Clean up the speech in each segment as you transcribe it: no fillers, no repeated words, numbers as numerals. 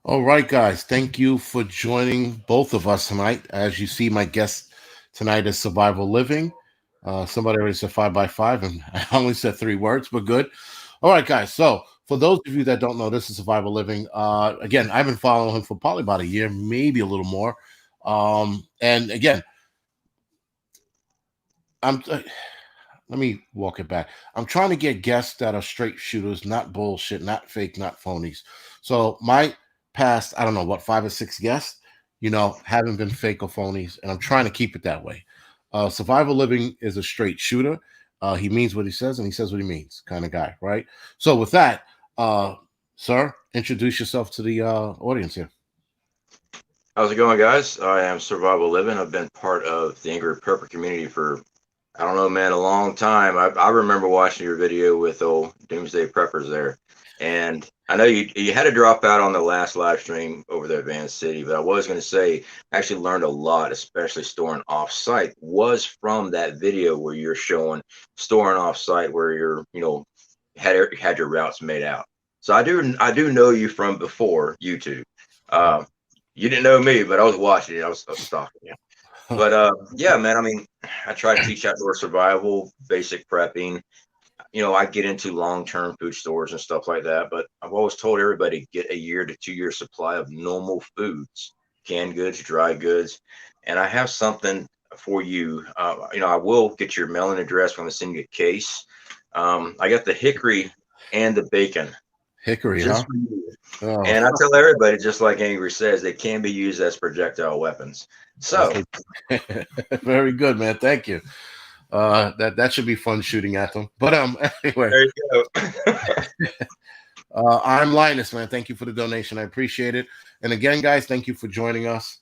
All right, guys. Thank you for joining both of us tonight. As you see, my guest tonight is Survival Living. Somebody already said 5x5, and I only said 3 words, but good. All right, guys. So, for those of you that don't know, this is Survival Living. Again, I've been following him for probably about a year, maybe a little more. And again, I'm. Let me walk it back. I'm trying to get guests that are straight shooters, not bullshit, not fake, not phonies. So my past, I don't know what, 5 or 6 guests, haven't been fake or phonies, and I'm trying to keep it that way. Survival Living is a straight shooter. He means what he says, and he says what he means, kind of guy, right? So with that, sir, introduce yourself to the audience here. How's it going, guys? I am Survival Living. I've been part of the Angryprepper community for, I don't know, man, a long time. I remember watching your video with old Doomsday Preppers there. And I know you had to drop out on the last live stream over the Advanced City, but I was going to say, I actually learned a lot, especially storing off-site, was from that video where you're showing storing off-site where had your routes made out. So I do know you from before YouTube. Uh, you didn't know me, but I was watching it. I was stalking you. But yeah, man. I mean, I try to teach outdoor survival, basic prepping. I get into long-term food stores and stuff like that. But I've always told everybody get a year to 2 year supply of normal foods, canned goods, dry goods, and I have something for you. I will get your mailing address. I'm going to send you a case. I got the hickory and the bacon Hickory, just huh? for you. Oh, And I tell everybody, just like Angry says, they can be used as projectile weapons. So okay. Very good, man. Thank you. That should be fun shooting at them. But anyway, there you go. I'm Linus, man. Thank you for the donation. I appreciate it. And again, guys, thank you for joining us.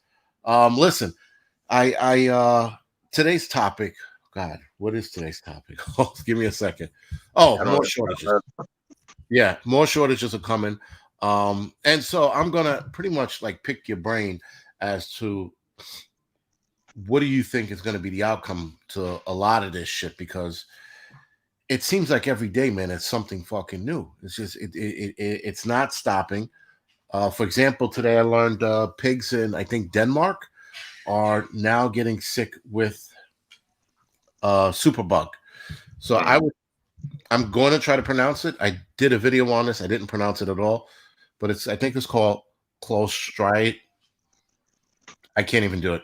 Listen, I today's topic. God, what is today's topic? Oh, give me a second. Oh, I don't more shortages. know. Yeah, more shortages are coming. And so I'm gonna pretty much like pick your brain as to what do you think is going to be the outcome to a lot of this shit, because it seems like every day, man, it's something fucking new. It's just it's not stopping. For example, today I learned pigs in, I think, Denmark are now getting sick with superbug. So I'm going to try to pronounce it. I did a video on this. I didn't pronounce it at all, but I think it's called Clostridium. I can't even do it.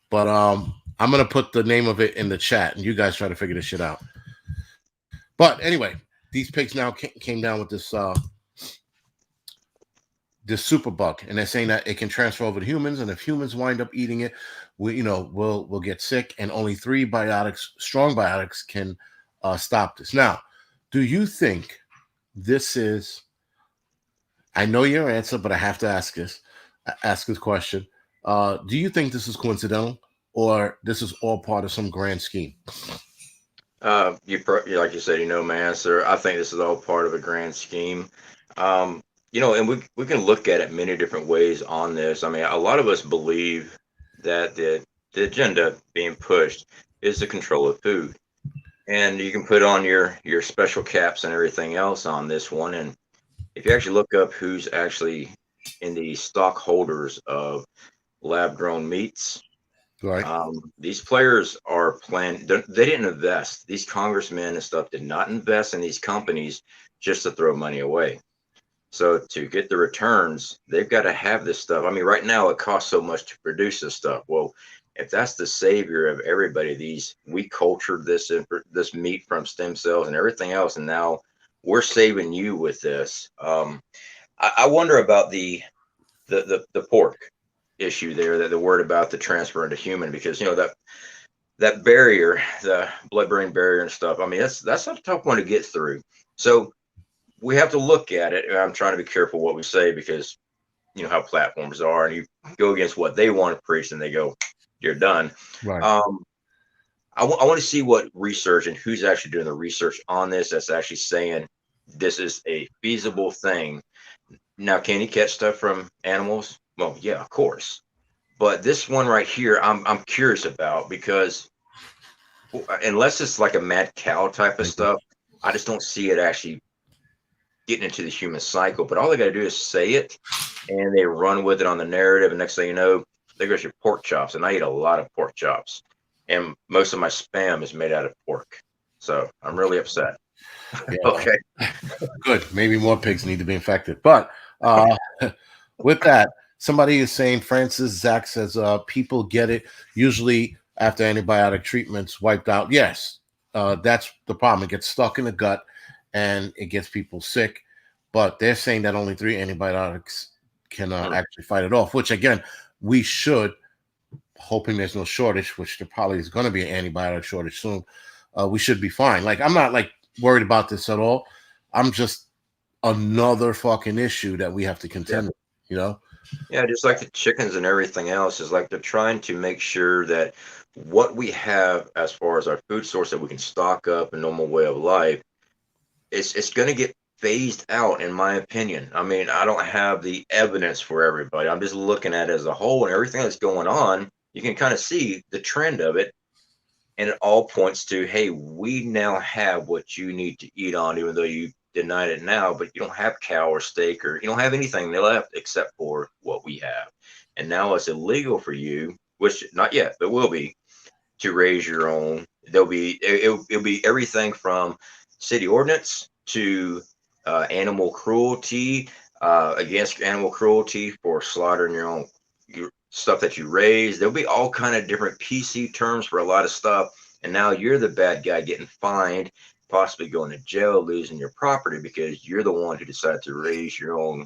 But I'm gonna put the name of it in the chat, and you guys try to figure this shit out. But anyway, these pigs now came down with this super bug, and they're saying that it can transfer over to humans, and if humans wind up eating it, we'll get sick, and only 3 strong biotics, can stop this. Now, do you think this is? I know your answer, but I have to ask this question. Do you think this is coincidental, or this is all part of some grand scheme? Like you said, my answer. I think this is all part of a grand scheme. And we can look at it many different ways on this. I mean, a lot of us believe that the agenda being pushed is the control of food, and you can put on your special caps and everything else on this one. And if you actually look up who's actually in the stockholders of lab grown meats, Right. these players are planning. They didn't invest. These congressmen and stuff did not invest in these companies just to throw money away. So to get the returns, they've got to have this stuff. I mean, right now it costs so much to produce this stuff. Well, if that's the savior of everybody, we cultured this meat from stem cells and everything else, and now we're saving you with this. I wonder about the pork issue there, that the word about the transfer into human, because that barrier, the blood-brain barrier and stuff. I mean, that's a tough one to get through. So we have to look at it. And I'm trying to be careful what we say, because you know how platforms are, and you go against what they want to preach, and they go, "You're done." Right. I want to see what research and who's actually doing the research on this. That's actually saying this is a feasible thing. Now, can you catch stuff from animals? Well, yeah, of course. But this one right here, I'm curious about, because unless it's like a mad cow type of Thank you. stuff, I just don't see it actually getting into the human cycle. But all they got to do is say it, and they run with it on the narrative. And next thing you know, there goes your pork chops. And I eat a lot of pork chops, and most of my spam is made out of pork. So I'm really upset. Yeah, Okay. good. Maybe more pigs need to be infected. But with that, somebody is saying, Francis Zach says, people get it usually after antibiotic treatments wiped out. Yes, that's the problem. It gets stuck in the gut and it gets people sick. But they're saying that only 3 antibiotics can actually fight it off, which again, we should, hoping there's no shortage, which there probably is going to be an antibiotic shortage soon. We should be fine. Like, I'm not like worried about this at all. I'm just another fucking issue that we have to contend with, you know? Yeah, just like the chickens and everything else, is like they're trying to make sure that what we have as far as our food source that we can stock up a normal way of life, it's going to get phased out, in my opinion. I mean, I don't have the evidence for everybody. I'm just looking at it as a whole, and everything that's going on. You can kind of see the trend of it, and it all points to, hey, we now have what you need to eat on, even though you denied it now, but you don't have cow or steak, or you don't have anything left except for what we have. And now it's illegal for you, which not yet, but will be, to raise your own. There'll be it'll be everything from city ordinance to animal cruelty, against animal cruelty for slaughtering your stuff that you raise. There'll be all kind of different PC terms for a lot of stuff, and now you're the bad guy getting fined, possibly going to jail, losing your property because you're the one who decided to raise your own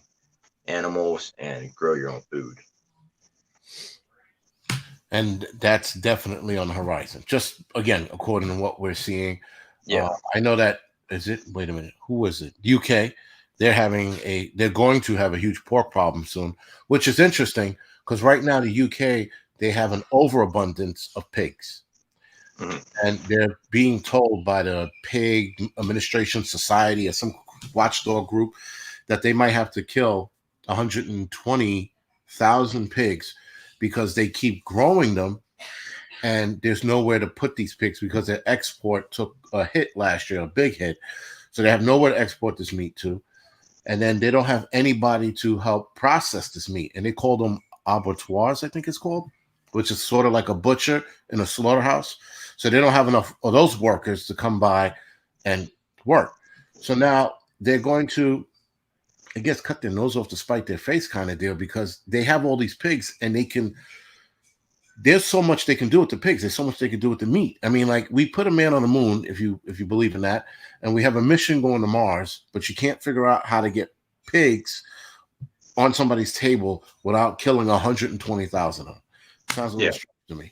animals and grow your own food. And that's definitely on the horizon. Just again, according to what we're seeing, Yeah. I know that is it. Wait a minute, who is it? UK. They're going to have a huge pork problem soon, which is interesting because right now the UK, they have an overabundance of pigs, and they're being told by the Pig Administration Society or some watchdog group that they might have to kill 120,000 pigs because they keep growing them, and there's nowhere to put these pigs because their export took a hit last year, a big hit. So they have nowhere to export this meat to. And then they don't have anybody to help process this meat. And they call them abattoirs, I think it's called, which is sort of like a butcher in a slaughterhouse. So they don't have enough of those workers to come by and work. So now they're going to, I guess, cut their nose off to spite their face kind of deal because they have all these pigs and there's so much they can do with the pigs. There's so much they can do with the meat. I mean, like, we put a man on the moon, if you believe in that, and we have a mission going to Mars, but you can't figure out how to get pigs on somebody's table without killing 120,000 of them. Sounds a little strange to me.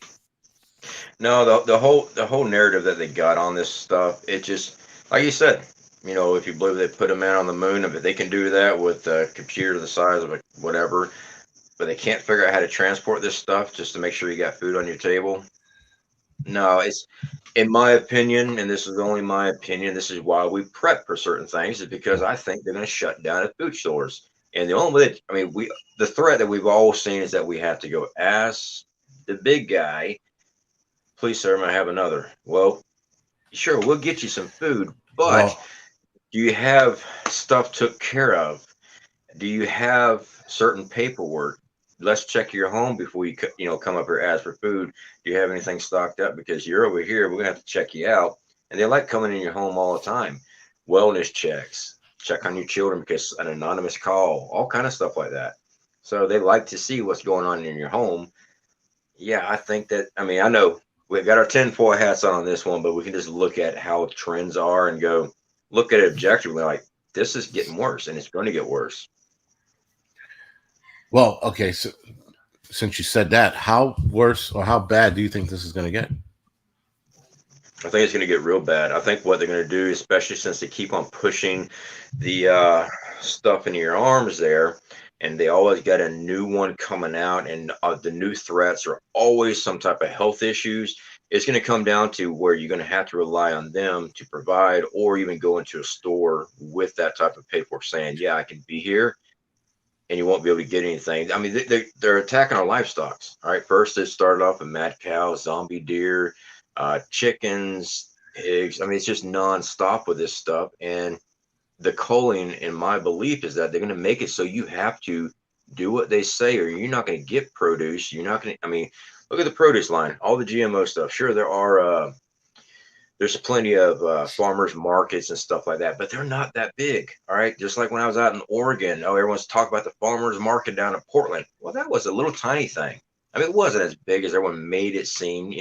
No, the whole narrative that they got on this stuff, it just, like you said, if you believe they put a man on the moon, if they can do that with a computer the size of a whatever, but they can't figure out how to transport this stuff just to make sure you got food on your table. No, it's, in my opinion, and this is only my opinion, this is why we prep for certain things, is because I think they're going to shut down the food stores. And the only way that, I mean, the threat that we've all seen is that we have to go ask the big guy, please, sir, may I have another? Well, sure, we'll get you some food, but Well, do you have stuff took care of? Do you have certain paperwork? Let's check your home before you come up here ask for food. Do you have anything stocked up? Because you're over here, we're gonna have to check you out. And they like coming in your home all the time. Wellness checks, check on your children because an anonymous call, all kind of stuff like that. So they like to see what's going on in your home. Yeah, I think that, I mean, I know we've got our tinfoil hats on this one, but we can just look at how trends are and go look at it objectively, like, this is getting worse and it's going to get worse. well, okay. So since you said that, how worse or how bad do you think this is going to get? I think it's going to get real bad. I think what they're going to do, especially since they keep on pushing the stuff into your arms there, and they always got a new one coming out, and the new threats are always some type of health issues. It's going to come down to where you're going to have to rely on them to provide, or even go into a store with that type of paperwork saying, yeah, I can be here, and you won't be able to get anything. I mean, they're attacking our livestock. All right, first it started off with mad cows, zombie deer, chickens, pigs. I mean, it's just nonstop with this stuff. And the culling, in my belief, is that they're going to make it so you have to do what they say, or you're not going to get produce. You're not going to, I mean, look at the produce line, all the GMO stuff. Sure, there's plenty of farmers markets and stuff like that, but they're not that big. All right. Just like when I was out in Oregon, oh, everyone's talking about the farmers market down in Portland. Well, that was a little tiny thing. I mean, it wasn't as big as everyone made it seem.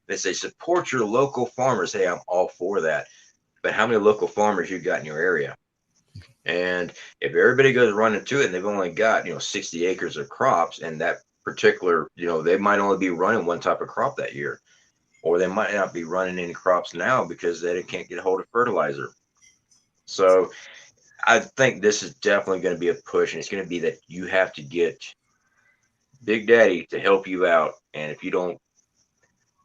They say support your local farmers. Hey, I'm all for that. But how many local farmers you got in your area? And if everybody goes running to it and they've only got, 60 acres of crops, and that particular, they might only be running one type of crop that year, or they might not be running any crops now because they can't get a hold of fertilizer. So I think this is definitely going to be a push, and it's going to be that you have to get Big Daddy to help you out. And if you don't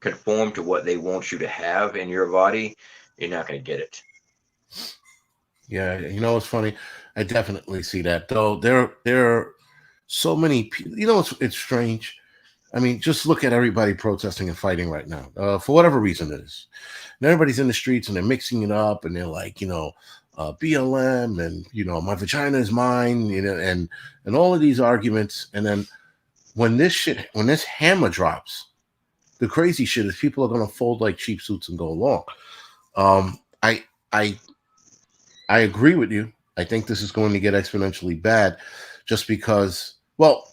conform to what they want you to have in your body, you're not going to get it. Yeah, it's funny. I definitely see that. Though there are so many people. It's strange. I mean, just look at everybody protesting and fighting right now, for whatever reason it is. And everybody's in the streets and they're mixing it up, and they're like, BLM, and my vagina is mine, and all of these arguments. And then when this hammer drops, the crazy shit is people are going to fold like cheap suits and go along. I agree with you. I think this is going to get exponentially bad, just because, well,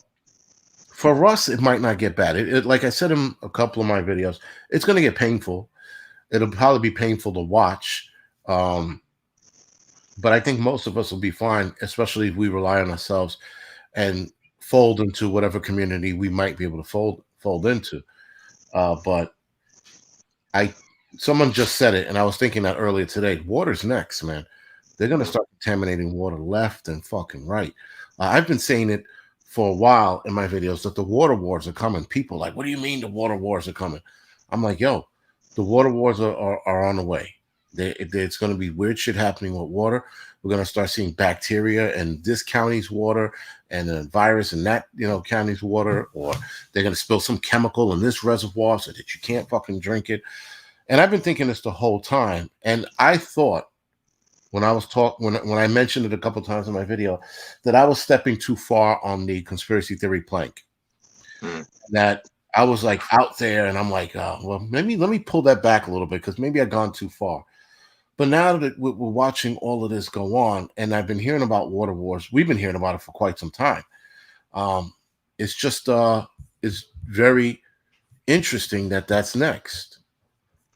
for us, it might not get bad. It like I said in a couple of my videos, it's going to get painful. It'll probably be painful to watch. But I think most of us will be fine, especially if we rely on ourselves and fold into whatever community we might be able to fold into. But someone just said it, and I was thinking that earlier today. Water's next, man. They're going to start contaminating water left and fucking right. I've been saying it for a while in my videos that the water wars are coming. People are like, what do you mean the water wars are coming? I'm like, yo, the water wars are on the way. It's going to be weird shit happening with water. We're going to start seeing bacteria in this county's water and a virus in that county's water, or they're going to spill some chemical in this reservoir so that you can't fucking drink it. And I've been thinking this the whole time. And I thought when I mentioned it a couple times in my video that I was stepping too far on the conspiracy theory plank. That I was like out there, and I'm like, well, maybe let me pull that back a little bit, because maybe I've gone too far. But now that we're watching all of this go on, and I've been hearing about water wars, we've been hearing about it for quite some time. It's just it's very interesting that that's next.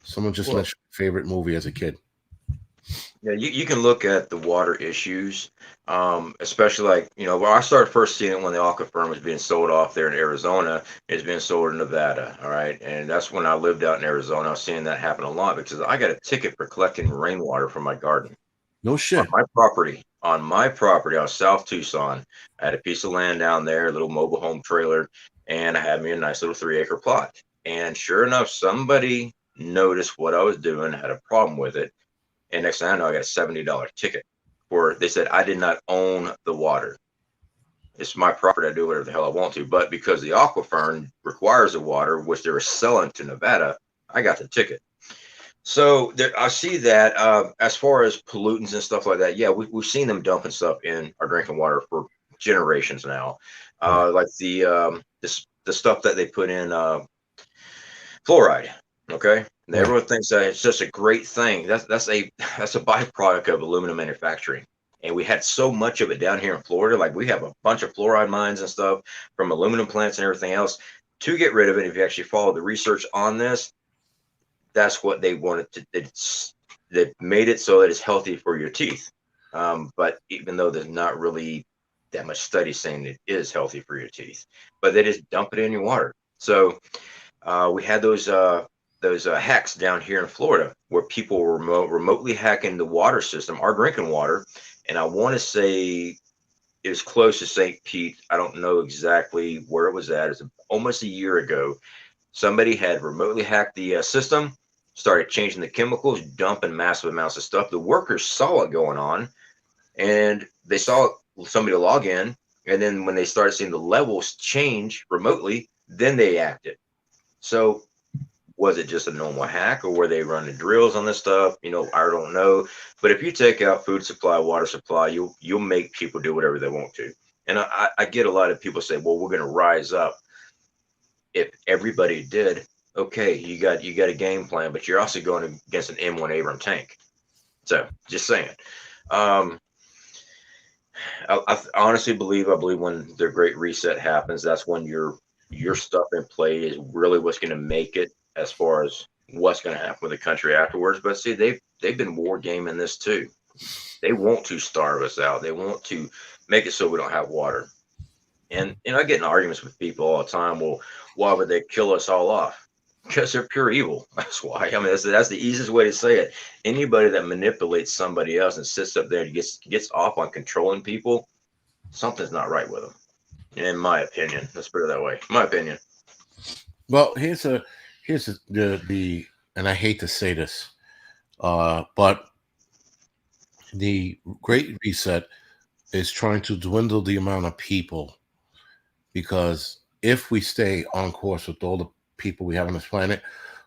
Someone just mentioned favorite movie as a kid. Yeah, you can look at the water issues, especially like, where I started first seeing it when the aquifer was being sold off there in Arizona. It's being sold in Nevada. All right. And that's when I lived out in Arizona. I was seeing that happen a lot because I got a ticket for collecting rainwater from my garden. No shit. On my property, I was South Tucson. I had a piece of land down there, a little mobile home trailer, and I had me a nice little 3-acre plot. And sure enough, somebody noticed what I was doing, had a problem with it. And next thing I know, I got a $70 ticket where they said I did not own the water. It's my property. I do whatever the hell I want to. But because the aquifer requires the water, which they were selling to Nevada, I got the ticket. So I see that as far as pollutants and stuff like that, yeah, we've seen them dumping stuff in our drinking water for generations now. Like the stuff that they put in fluoride. Okay. And everyone thinks that it's just a great thing. That's a byproduct of aluminum manufacturing. And we had so much of it down here in Florida. Like, we have a bunch of fluoride mines and stuff from aluminum plants and everything else. To get rid of it, if you actually follow the research on this, that's what they wanted to. They made it so that it's healthy for your teeth. But even though there's not really that much study saying it is healthy for your teeth, but they just dump it in your water. So we had those hacks down here in Florida where people were remotely hacking the water system, our drinking water. And I want to say it was close to St. Pete. I don't know exactly where it was at. It was almost a year ago. Somebody had remotely hacked the system, started changing the chemicals, dumping massive amounts of stuff. The workers saw it going on, and they saw somebody log in. And then when they started seeing the levels change remotely, then they acted. So was it just a normal hack, or were they running drills on this stuff? I don't know. But if you take out food supply, water supply, you'll make people do whatever they want to. And I get a lot of people say, well, we're going to rise up. If everybody did, okay, you got a game plan, but you're also going against an M1 Abrams tank. So just saying. I honestly believe when the Great Reset happens, that's when your stuff in play is really what's going to make it as far as what's going to happen with the country afterwards. But see, they've been war gaming this too. They want to starve us out. They want to make it so we don't have water. And I get in arguments with people all the time. Well, why would they kill us all off? Because they're pure evil. That's why. I mean, that's the easiest way to say it. Anybody that manipulates somebody else and sits up there and gets off on controlling people, something's not right with them. In my opinion, let's put it that way. My opinion. Well, here's the and I hate to say this, but the Great Reset is trying to dwindle the amount of people, because if we stay on course with all the people we have on this planet,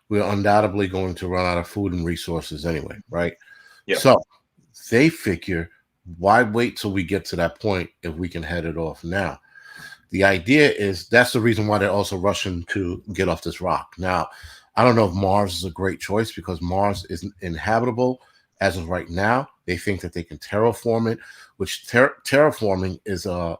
we're undoubtedly going to run out of food and resources anyway, right? Yeah. So they figure, why wait till we get to that point if we can head it off now? The idea is that's the reason why they're also rushing to get off this rock. Now, I don't know if Mars is a great choice, because Mars isn't inhabitable as of right now. They think that they can terraform it, which terraforming is a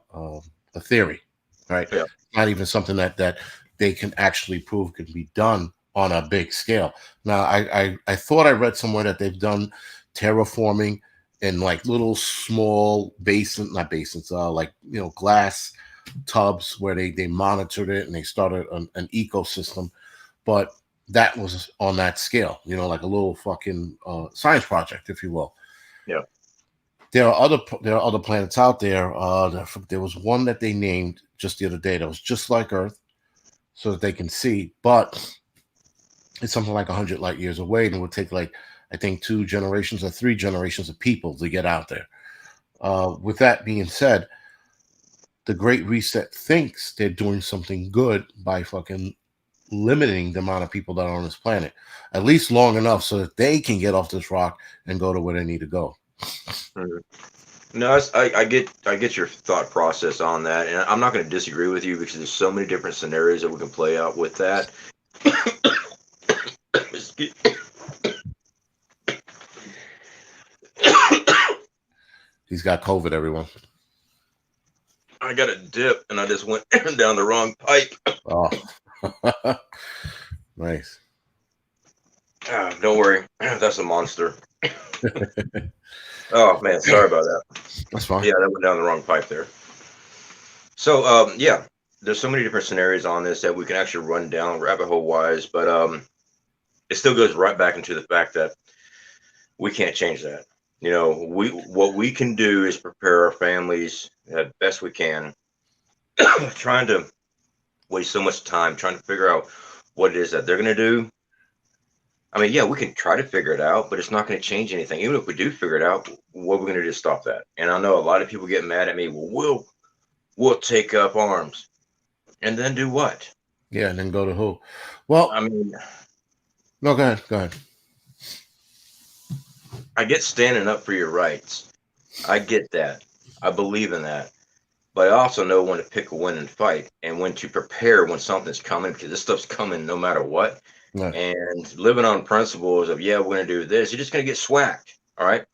theory, right? Yeah. Not even something that they can actually prove can be done on a big scale. Now, I thought I read somewhere that they've done terraforming in like little small not basins, like, glass tubs where they monitored it and they started an ecosystem, but that was on that scale, like a little fucking science project, if you will. Yeah. There are other planets out there. There was one that they named just the other day that was just like Earth, so that they can see, but it's something like 100 light years away, and it would take like, I think, 2 generations or 3 generations of people to get out there. With that being said, the Great Reset thinks they're doing something good by fucking limiting the amount of people that are on this planet, at least long enough so that they can get off this rock and go to where they need to go. Mm-hmm. No, I get your thought process on that, and I'm not going to disagree with you because there's so many different scenarios that we can play out with that. He's got COVID, everyone. I got a dip, and I just went down the wrong pipe. Oh, nice. Don't worry, that's a monster. Oh man, sorry about that. That's fine. Yeah, that went down the wrong pipe there. So yeah, there's so many different scenarios on this that we can actually run down rabbit hole wise, but it still goes right back into the fact that we can't change that. What we can do is prepare our families as best we can. Trying to waste so much time trying to figure out what it is that they're going to do. I mean, yeah, we can try to figure it out, but it's not going to change anything. Even if we do figure it out, what are we going to do to stop that? And I know a lot of people get mad at me. Well, we'll take up arms, and then do what? Yeah, and then go to who? Well, I mean, no, go ahead. I get standing up for your rights. I get that. I believe in that. But I also know when to pick a win and fight, and when to prepare when something's coming, because this stuff's coming no matter what. Right. And living on principles of, yeah, we're going to do this, you're just going to get swacked. All right.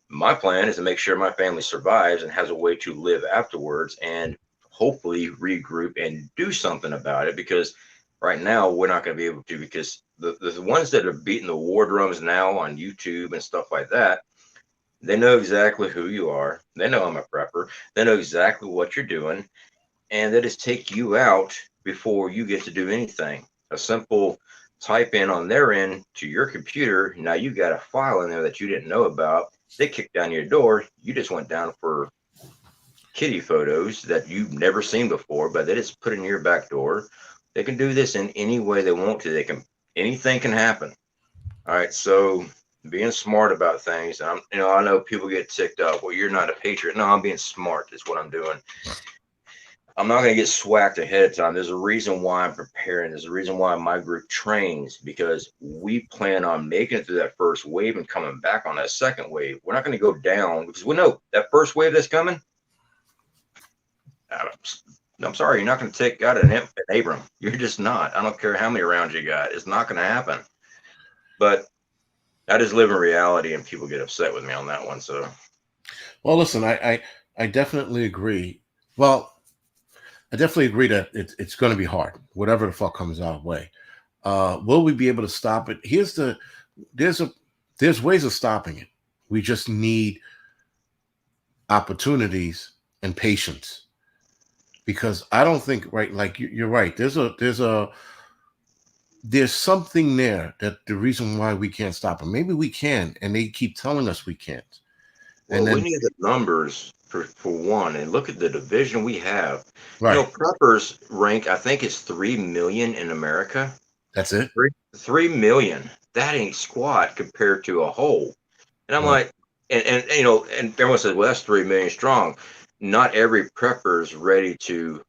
My plan is to make sure my family survives and has a way to live afterwards and hopefully regroup and do something about it, because right now we're not going to be able to, because the ones that are beating the war drums now on YouTube and stuff like that, they know exactly who you are. They know I'm a prepper. They know exactly what you're doing. And they just take you out before you get to do anything. A simple type in on their end to your computer. Now you got a file in there that you didn't know about. They kick down your door. You just went down for kitty photos that you've never seen before, but they just put in your back door. They can do this in any way they want to. Anything can happen. All right. So being smart about things. I know people get ticked up. Well, you're not a patriot. No, I'm being smart is what I'm doing. I'm not going to get swacked ahead of time. There's a reason why I'm preparing. There's a reason why my group trains, because we plan on making it through that first wave and coming back on that second wave. We're not going to go down, because we know that first wave that's coming, I'm sorry, you're not going to take out an Abram. You're just not. I don't care how many rounds you got. It's not going to happen. But I just live in reality, and people get upset with me on that one. So, well, listen, I definitely agree. Well, I definitely agree that it's going to be hard, whatever the fuck comes our way. Will we be able to stop it? There's ways of stopping it. We just need opportunities and patience, because I don't think, right, like you're right. There's something there that the reason why we can't stop them. Maybe we can, and they keep telling us we can't. And well, we then, need the numbers for one, and look at the division we have. You right, know, preppers rank, I think it's 3 million in America. that's it. 3 million. That ain't squat compared to a whole. And I'm Right. like, and you know, and everyone says, well, that's 3 million strong. Not every prepper is ready to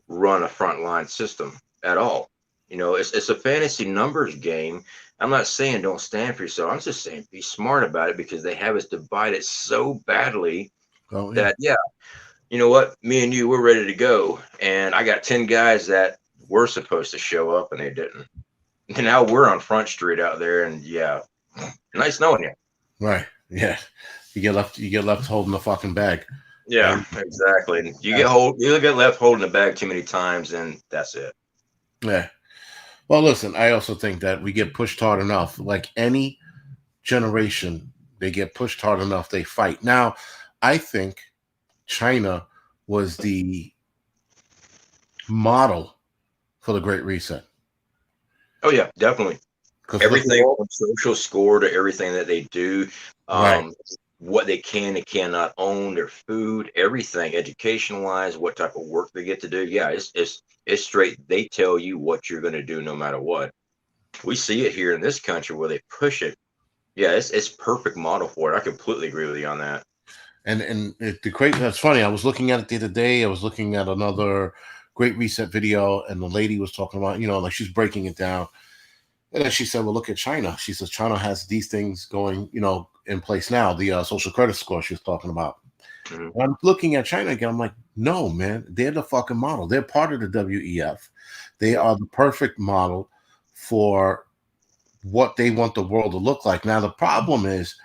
run a frontline system at all. You know, it's a fantasy numbers game. I'm not saying don't stand for yourself. I'm just saying be smart about it, because they have us divided so badly Oh yeah. that, yeah, you know what, me and you, we're ready to go. And I got 10 guys that were supposed to show up and they didn't. And now we're on Front Street out there, and yeah, nice knowing you. Right. Yeah. You get left holding the fucking bag. Yeah, And exactly. And that's, you get left holding the bag too many times, and that's it. yeah. Well, listen, I also think that we get pushed hard enough. Like any generation, they get pushed hard enough, they fight. Now, I think China was the model for the Great Reset. Oh yeah, definitely. Because look at Everything all, from social score to everything that they do, right. what they can and cannot own, their food, everything, education wise, what type of work they get to do. Yeah, it's straight. They tell you what you're going to do no matter what. We see it here in this country where they push it. Yeah, it's perfect model for it. I completely agree with you on that. The great, that's funny. I was looking at it the other day. I was looking at another Great Reset video, and the lady was talking about, like she's breaking it down. And then she said, well, look at China. She says China has these things going, in place now. The social credit score she was talking about. Mhm. And I'm looking at China again. I'm like, no, man, they're the fucking model. They're part of the WEF. They Yeah. are the perfect model for what they want the world to look like. Now, the problem is,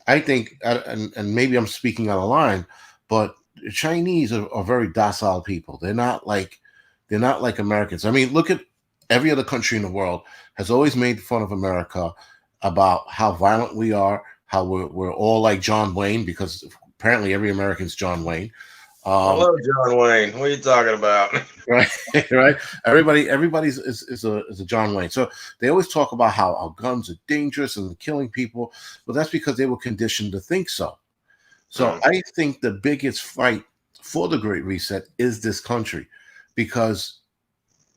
I think, and maybe I'm speaking out of line, but the Chinese are very docile people. They're not like Americans. I mean, look at every other country in the world has always made fun of America about how violent we are, how we're all like John Wayne, because apparently every American's John Wayne. I Um, love John Wayne. What are you talking about? right, right. Everybody's is a John Wayne. So they always talk about how our guns are dangerous and killing people, but that's because they were conditioned to think so. So Mhm. I think the biggest fight for the Great Reset is this country, because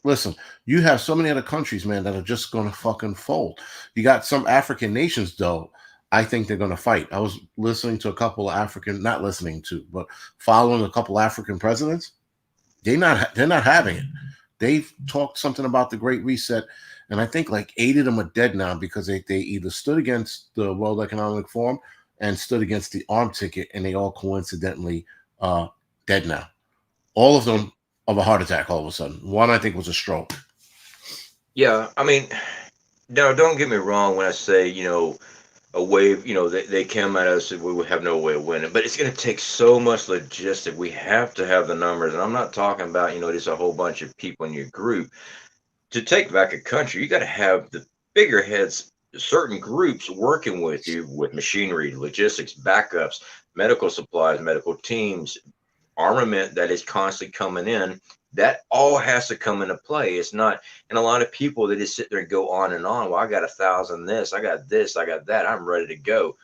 listen, you have so many other countries, man, that are just going to fucking fold. You got some African nations, though. I think they're going to fight. I was listening to a couple of African, not listening to, but following a couple African presidents. They're not having it. They've talked something about the Great Reset, and I think like 8 of them are dead now because they either stood against the World Economic Forum and stood against the arm ticket, and they all coincidentally dead now. All of them of a heart attack all of a sudden. One I think was a stroke. Yeah, I mean, no, don't get me wrong when I say, a wave, they come at us and we would have no way of winning. But it's going to take so much logistic. We have to have the numbers. And I'm not talking about, just a whole bunch of people in your group. To take back a country, you got to have the bigger heads, certain groups working with you with machinery, logistics, backups, medical supplies, medical teams, armament that is constantly coming in. That all has to come into play. It's not, and a lot of people, they just sit there and go on and on. Well, I got 1,000 this, I got this, I got that, I'm ready to go.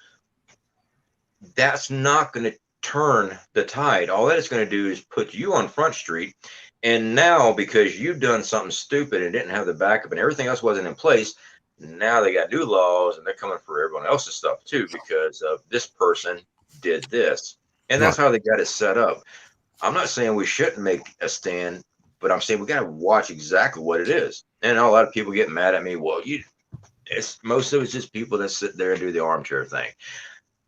That's not going to turn the tide. All that it's going to do is put you on Front Street. And now, because you've done something stupid and didn't have the backup and everything else wasn't in place, now they got new laws and they're coming for everyone else's stuff too, because of this person did this. And Right. that's how they got it set up. I'm not saying we shouldn't make a stand, but I'm saying we got to watch exactly what it is. And a lot of people get mad at me. Well, it's most of it's just people that sit there and do the armchair thing.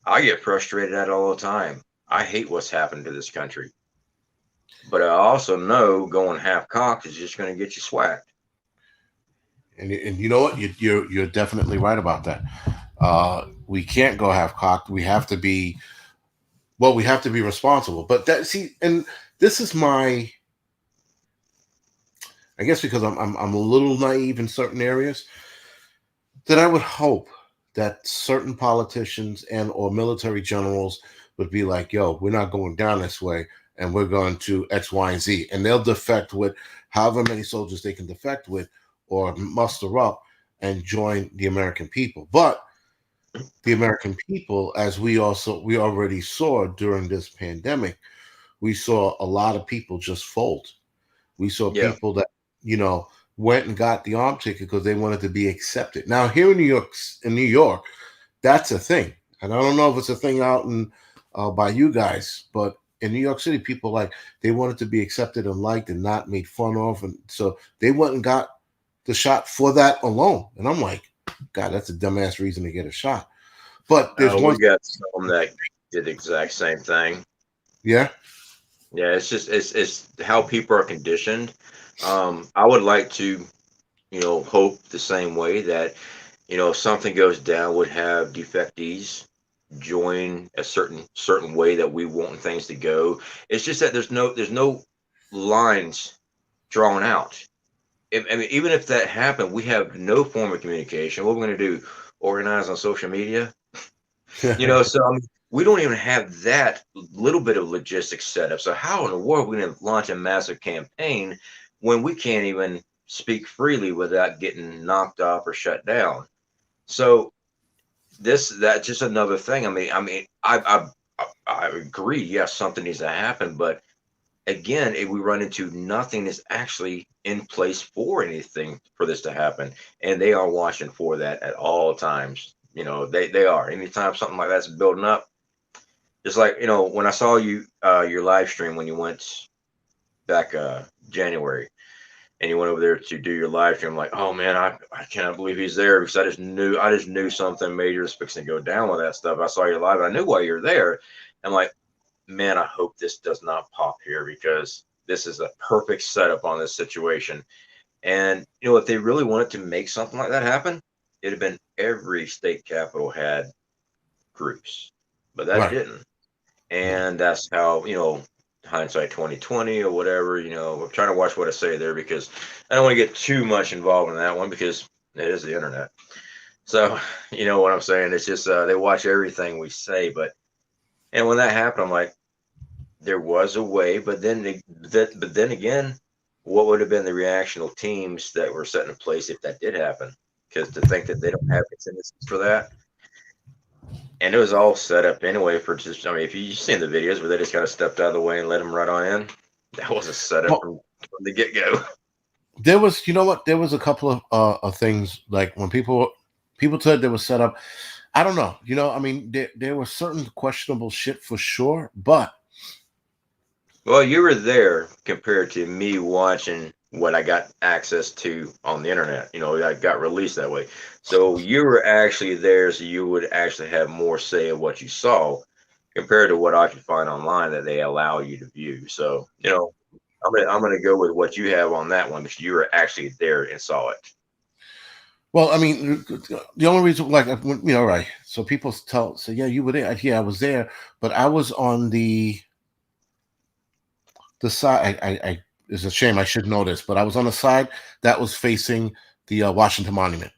I get frustrated at it all the time. I hate what's happened to this country. But I also know going half cocked is just going to get you swacked. And you know what? You're definitely right about that. We can't go half cocked. We have to be we have to be responsible. But that see, and this is my, I guess because I'm a little naive in certain areas, that I would hope that certain politicians and or military generals would be like, yo, we're not going down this way, and we're going to X, Y, and Z. And they'll defect with however many soldiers they can defect with or muster up and join the American people. But the American people, as we already saw during this pandemic, we saw a lot of people just fold. We saw Yeah. people that, you know, went and got the arm ticket because they wanted to be accepted. Now here in New York, that's a thing, and I don't know if it's a thing out in by you guys, but in New York City, people like they wanted to be accepted and liked and not made fun of, and so they went and got the shot for that alone. And I'm like, God, that's a dumbass reason to get a shot. But there's one, We got some that did the exact same thing. yeah, Yeah, it's just it's how people are conditioned. I would like to, hope the same way that, if something goes down, would have defectees join a certain way that we want things to go. It's just that there's no lines drawn out. I mean, even if that happened, we have no form of communication. What we're going to do? Organize on social media? So I mean, we don't even have that little bit of logistics set up. So how in the world are we going to launch a massive campaign when we can't even speak freely without getting knocked off or shut down? So that's just another thing. I agree. Yes, something needs to happen, but again, if we run into nothing is actually in place for anything for this to happen, and they are watching for that at all times. They are. Anytime something like that's building up, just like when I saw you your live stream when you went back January, and you went over there to do your live stream, I'm like, oh man, I cannot believe he's there, because I just knew something major was fixing to go down with that stuff. I saw your live, and I knew why you're there. I'm like, man, I hope this does not pop here, because this is a perfect setup on this situation. And if they really wanted to make something like that happen, it'd have been every state capital had groups, but that right. didn't. And that's how, hindsight 2020 or whatever, I'm trying to watch what I say there, because I don't want to get too much involved in that one, because it is the internet. So, you know what I'm saying? It's just they watch everything we say. And when that happened, I'm like, there was a way, but then again, what would have been the reaction of teams that were set in place if that did happen? Because to think that they don't have contingencies for that, and it was all set up anyway for just, I mean, if you've seen the videos where they just kind of stepped out of the way and let them right on in, that was a setup Well, from the get go. there was, you know what? There was a couple of things like when people said they were set up. I don't know. I mean, there was certain questionable shit for sure, but Well, you were there compared to me watching what I got access to on the internet. I got released that way. So you were actually there, so you would actually have more say in what you saw compared to what I could find online that they allow you to view. So, I'm gonna go with what you have on that one, because you were actually there and saw it. well, I mean, the only reason, like, right. So people say, yeah, you were there. Yeah, I was there, but I was on the side. It's a shame. I should know this, but I was on the side that was facing the Washington Monument.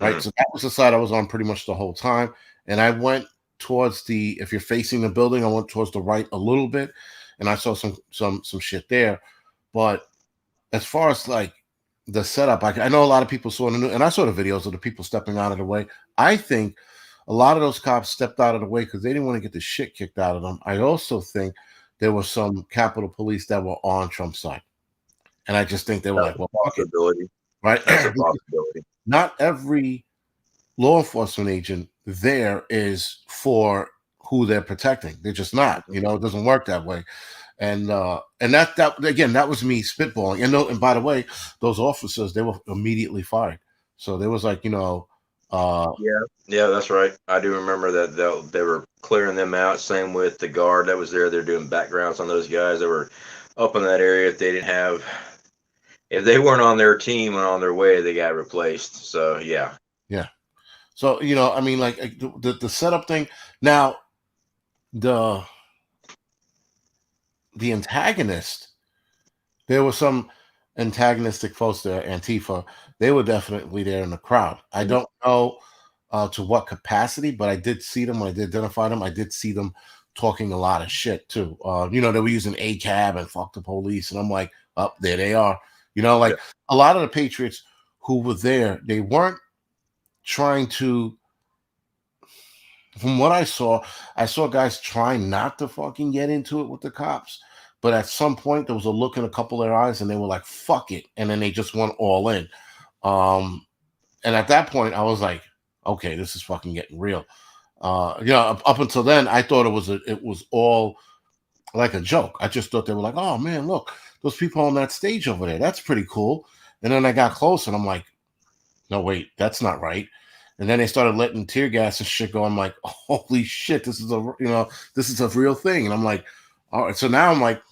Right. Mhm. So that was the side I was on pretty much the whole time. And I went towards if you're facing the building, I went towards the right a little bit, and I saw some shit there. But as far as like the setup, I know a lot of people saw the and I saw the videos of the people stepping out of the way. I think a lot of those cops stepped out of the way because they didn't want to get the shit kicked out of them. I also think there were some Capitol Police that were on Trump's side. And I just think they were That's like, a well, fuck it. possibility. Right. That's a possibility. Not every law enforcement agent there is for who they're protecting. They're just not. It doesn't work that way. And that again, that was me spitballing. And by the way, those officers, they were immediately fired. So there was like, Yeah, yeah, that's right. I do remember that they were clearing them out. Same with the guard that was there. They're doing backgrounds on those guys that were up in that area, if they weren't on their team and on their way, they got replaced. So yeah, Yeah. So I mean, like the setup thing. Now the the antagonist. There were some antagonistic folks there, Antifa. They were definitely there in the crowd. I Mhm. don't know to what capacity, but I did see them. When I did identify them, I did see them talking a lot of shit too. They were using a cab and fuck the police, and I'm like, up there they are. Yeah, Like a lot of the patriots who were there, they weren't trying to. From what I saw guys trying not to fucking get into it with the cops. But at some point, there was a look in a couple of their eyes, and they were like, "Fuck it," and then they just went all in. Um, and at that point, I was like, "Okay, this is fucking getting real." Up until then, I thought it was all like a joke. I just thought they were like, "Oh man, look, those people on that stage over there. That's pretty cool." And then I got close, and I'm like, no, wait, that's not right. And then they started letting tear gas and shit go. I'm like, holy shit, this is a real thing. And I'm like, all right. So now I'm like,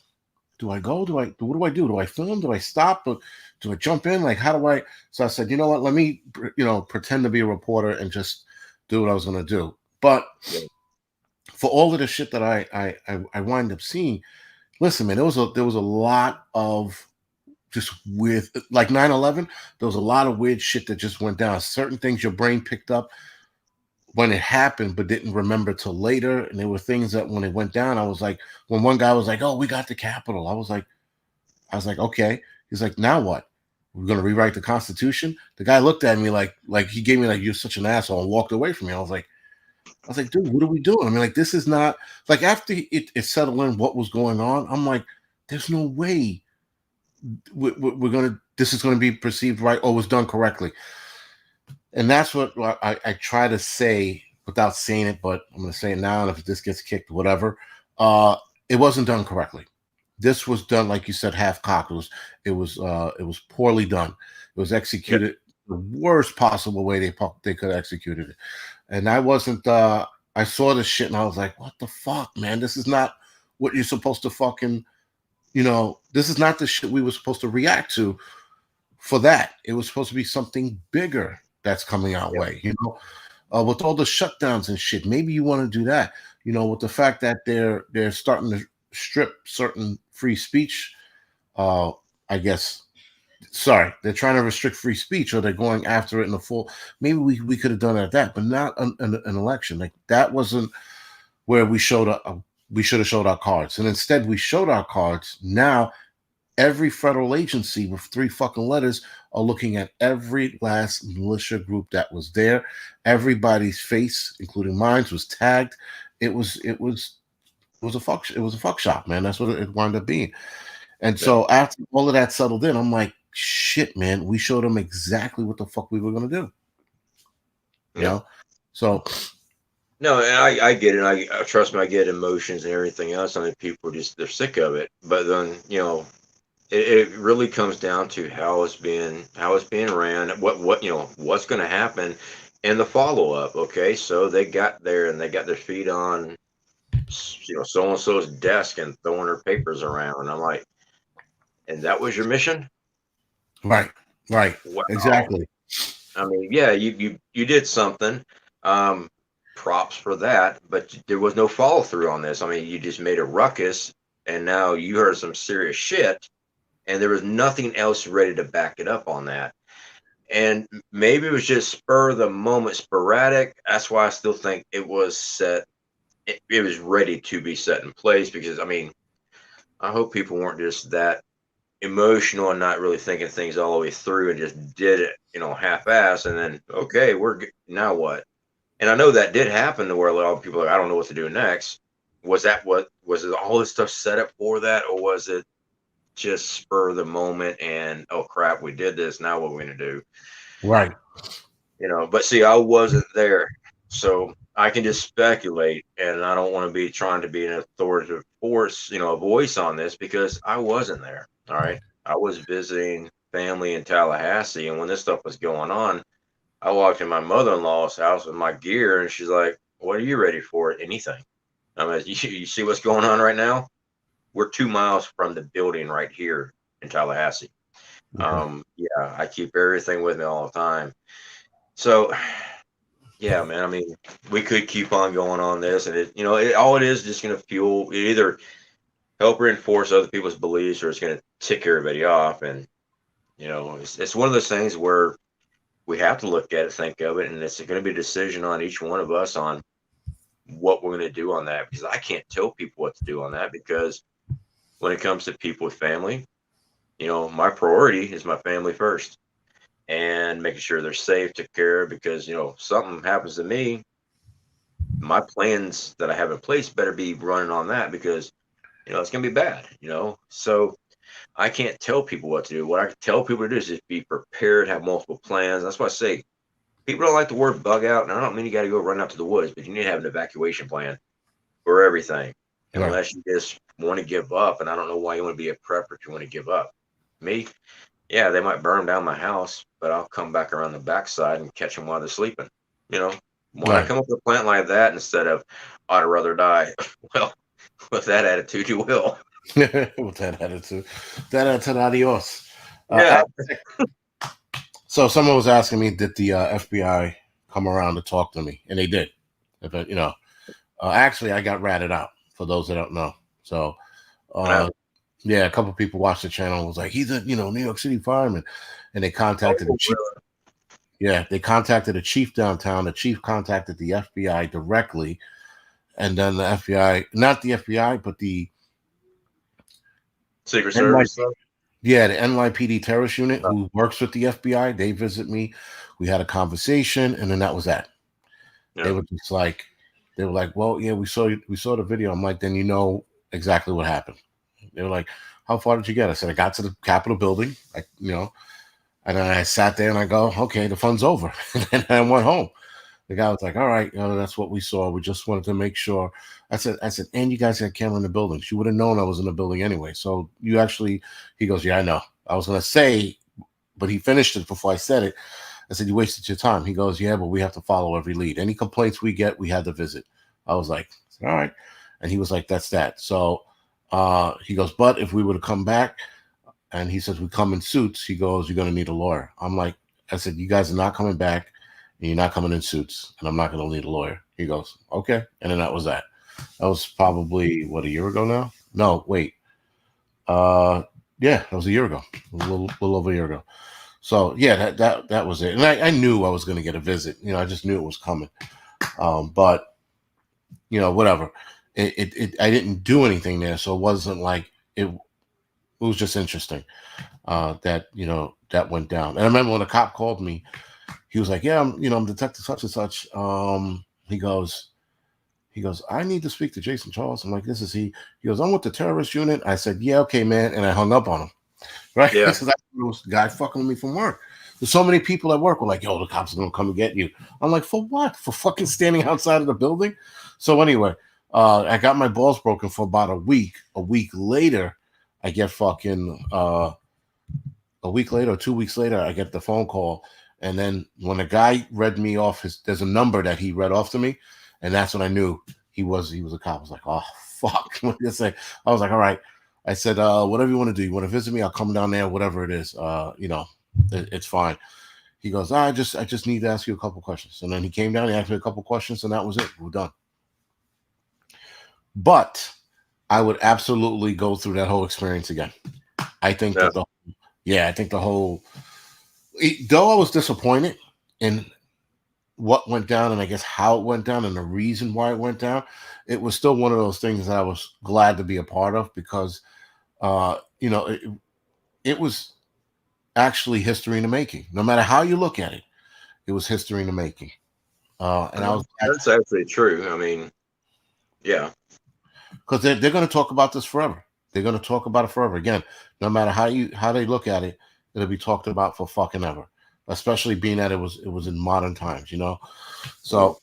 do I go? What do I do? Do I film? Do I stop? Do I jump in? Like, how do I? So I said, you know what? Let me, pretend to be a reporter and just do what I was going to do. But yeah, for all of the shit that I wind up seeing, listen, man, there was a lot of just with like 9/11. There was a lot of weird shit that just went down. Certain things your brain picked up when it happened but didn't remember till later. And there were things that when it went down, I was like, when one guy was like, oh, we got the Capitol, I was like, okay. He's like, now what? We're gonna rewrite the Constitution. The guy looked at me like he gave me like, you're such an asshole, and walked away from me. I was like, dude, what are we doing? I mean, like, this is not like after it settled in what was going on. I'm like, there's no way we're gonna this is gonna be perceived right or was done correctly. And that's what I try to say without saying it, but I'm gonna say it now. And if this gets kicked, whatever, uh, it wasn't done correctly. This was done, like you said, half cocked. It was poorly done. It was yeah, executed the worst possible way they could have executed it. And I wasn't. I saw this shit and I was like, what the fuck, man? This is not what you're supposed to fucking. This is not the shit we were supposed to react to for that. It was supposed to be something bigger that's coming our yeah, way. With all the shutdowns and shit. Maybe you want to do that. With the fact that they're starting to strip certain free speech. Uh, I guess. Sorry, they're trying to restrict free speech, or they're going after it in the full. Maybe we could have done it at that, but not an election. Like that wasn't where we should have showed our cards, and instead we showed our cards. Now every federal agency with three fucking letters are looking at every last militia group that was there. Everybody's face, including mine, was tagged. It was a fuck shop, man. That's what it wound up being. And yeah, so after all of that settled in, I'm like, shit, man, we showed them exactly what the fuck we were gonna do. You yeah. know? So No, and I get it. I trust me. I get emotions and everything else. I mean, people just they're sick of it. But then it really comes down to how it's being ran. What's going to happen, and the follow up. Okay, so they got there and they got their feet on so and so's desk and throwing her papers around. And I'm like, and that was your mission? right, right, Wow. exactly. I mean, yeah, you did something. Um, Props for that, but there was no follow through on this. I mean, you just made a ruckus, and now you heard some serious shit, and there was nothing else ready to back it up on that. And maybe it was just spur of the moment, sporadic. That's why I still think it was set. It was ready to be set in place because I mean, I hope people weren't just that emotional and not really thinking things all the way through and just did it, half-ass, and then okay, now what? And I know that did happen to where a lot of people are like, I don't know what to do next. Was it all this stuff set up for that, or was it just spur of the moment and oh crap, we did this, now what are we gonna do? Right. But see, I wasn't there, so I can just speculate, and I don't want to be trying to be an authoritative force, a voice on this because I wasn't there. All right, I was visiting family in Tallahassee, and when this stuff was going on, I walked in my mother-in-law's house with my gear, and she's like, "What are you ready for? Anything?" I mean, you see what's going on right now? we're 2 miles from the building right here in Tallahassee. Okay. Yeah, I keep everything with me all the time. So, yeah, man. I mean, we could keep on going on this, and all it is just going to fuel it, either help reinforce other people's beliefs, or it's going to tick everybody off. And it's one of those things where we have to look at it, think of it, and it's going to be a decision on each one of us on what we're going to do on that. Because I can't tell people what to do on that, because when it comes to people with family, my priority is my family first, and making sure they're safe, took care of, because something happens to me, my plans that I have in place better be running on that, because it's gonna be bad. So I can't tell people what to do. What I can tell people to do is just be prepared, have multiple plans. That's why I say people don't like the word bug out, and I don't mean you got to go run out to the woods, but you need to have an evacuation plan for everything. Right. Unless you just want to give up, and I don't know why you want to be a prepper if you want to give up. Me, yeah, they might burn down my house, but I'll come back around the backside and catch them while they're sleeping. You know, when I Right. come up with a plant like that, instead of I'd rather die, well, with that attitude, you will. With that attitude, that attitude, adios. Yeah. So someone was asking me, did the FBI come around to talk to me? And they did. If actually, I got ratted out. For those that don't know, so yeah, a couple of people watched the channel and was like, he's a New York City fireman, and they contacted the chief. Yeah, they contacted the chief downtown. The chief contacted the FBI directly, and then the FBI, not the FBI, but the Secret NYPD, Service. yeah, the NYPD terrorist unit who works with the FBI. They visit me. We had a conversation, and then that was that. They Yeah. were just like, well, yeah, we saw the video. I'm like, then you know exactly what happened. They were like, how far did you get? I said, I got to the Capitol building, and then I sat there and I go, okay, the fun's over. And then I went home. The guy was like, all right, that's what we saw. We just wanted to make sure. I said, and you guys had camera in the building. She would have known I was in the building anyway. So you actually, he goes, yeah, I know. I was going to say, but he finished it before I said it. I said, you wasted your time. He goes, yeah, but we have to follow every lead. Any complaints we get, we had to visit. I was like, all right. And he was like, that's that. So he goes, but if we were to come back, and he says, we come in suits, he goes, you're going to need a lawyer. I'm like, I said, you guys are not coming back, and you're not coming in suits, and I'm not going to need a lawyer. He goes, okay. And then that was that. That was probably, a year ago now? No, wait. Yeah, that was a year ago. A little over a year ago. So yeah, that was it. And I knew I was going to get a visit. I just knew it was coming. But whatever. I didn't do anything there, so it wasn't like it. It was just interesting that that went down. And I remember when the cop called me, he was like, "Yeah, I'm Detective such and such." He goes, "I need to speak to Jason Charles." I'm like, "This is he." He goes, "I'm with the terrorist unit." I said, "Yeah, okay, man," and I hung up on him. Right? Yeah. Because that was the guy fucking with me from work. There's so many people at work were like, "Yo, the cops are gonna come and get you." I'm like, "For what? For fucking standing outside of the building?" So anyway, I got my balls broken for about a week. A week later, I get fucking a week later or 2 weeks later, I get the phone call. And then when the guy read me off there's a number that he read off to me, and that's when I knew he was a cop. I was like, oh fuck. What did I say? I was like, all right. I said, whatever you want to do. You want to visit me? I'll come down there, whatever it is. It's fine. He goes, I just need to ask you a couple questions. And then he came down, he asked me a couple questions, and that was it. We're done. But I would absolutely go through that whole experience again. I think that I think the whole, though I was disappointed in what went down, and I guess how it went down, and the reason why it went down, it was still one of those things that I was glad to be a part of, because it was actually history in the making. No matter how you look at it, it was history in the making. And I was That's actually true. I mean, yeah, because they're going to talk about this forever. They're going to talk about it forever. Again, no matter how they look at it, it'll be talked about for fucking ever. Especially being that it was in modern times, So,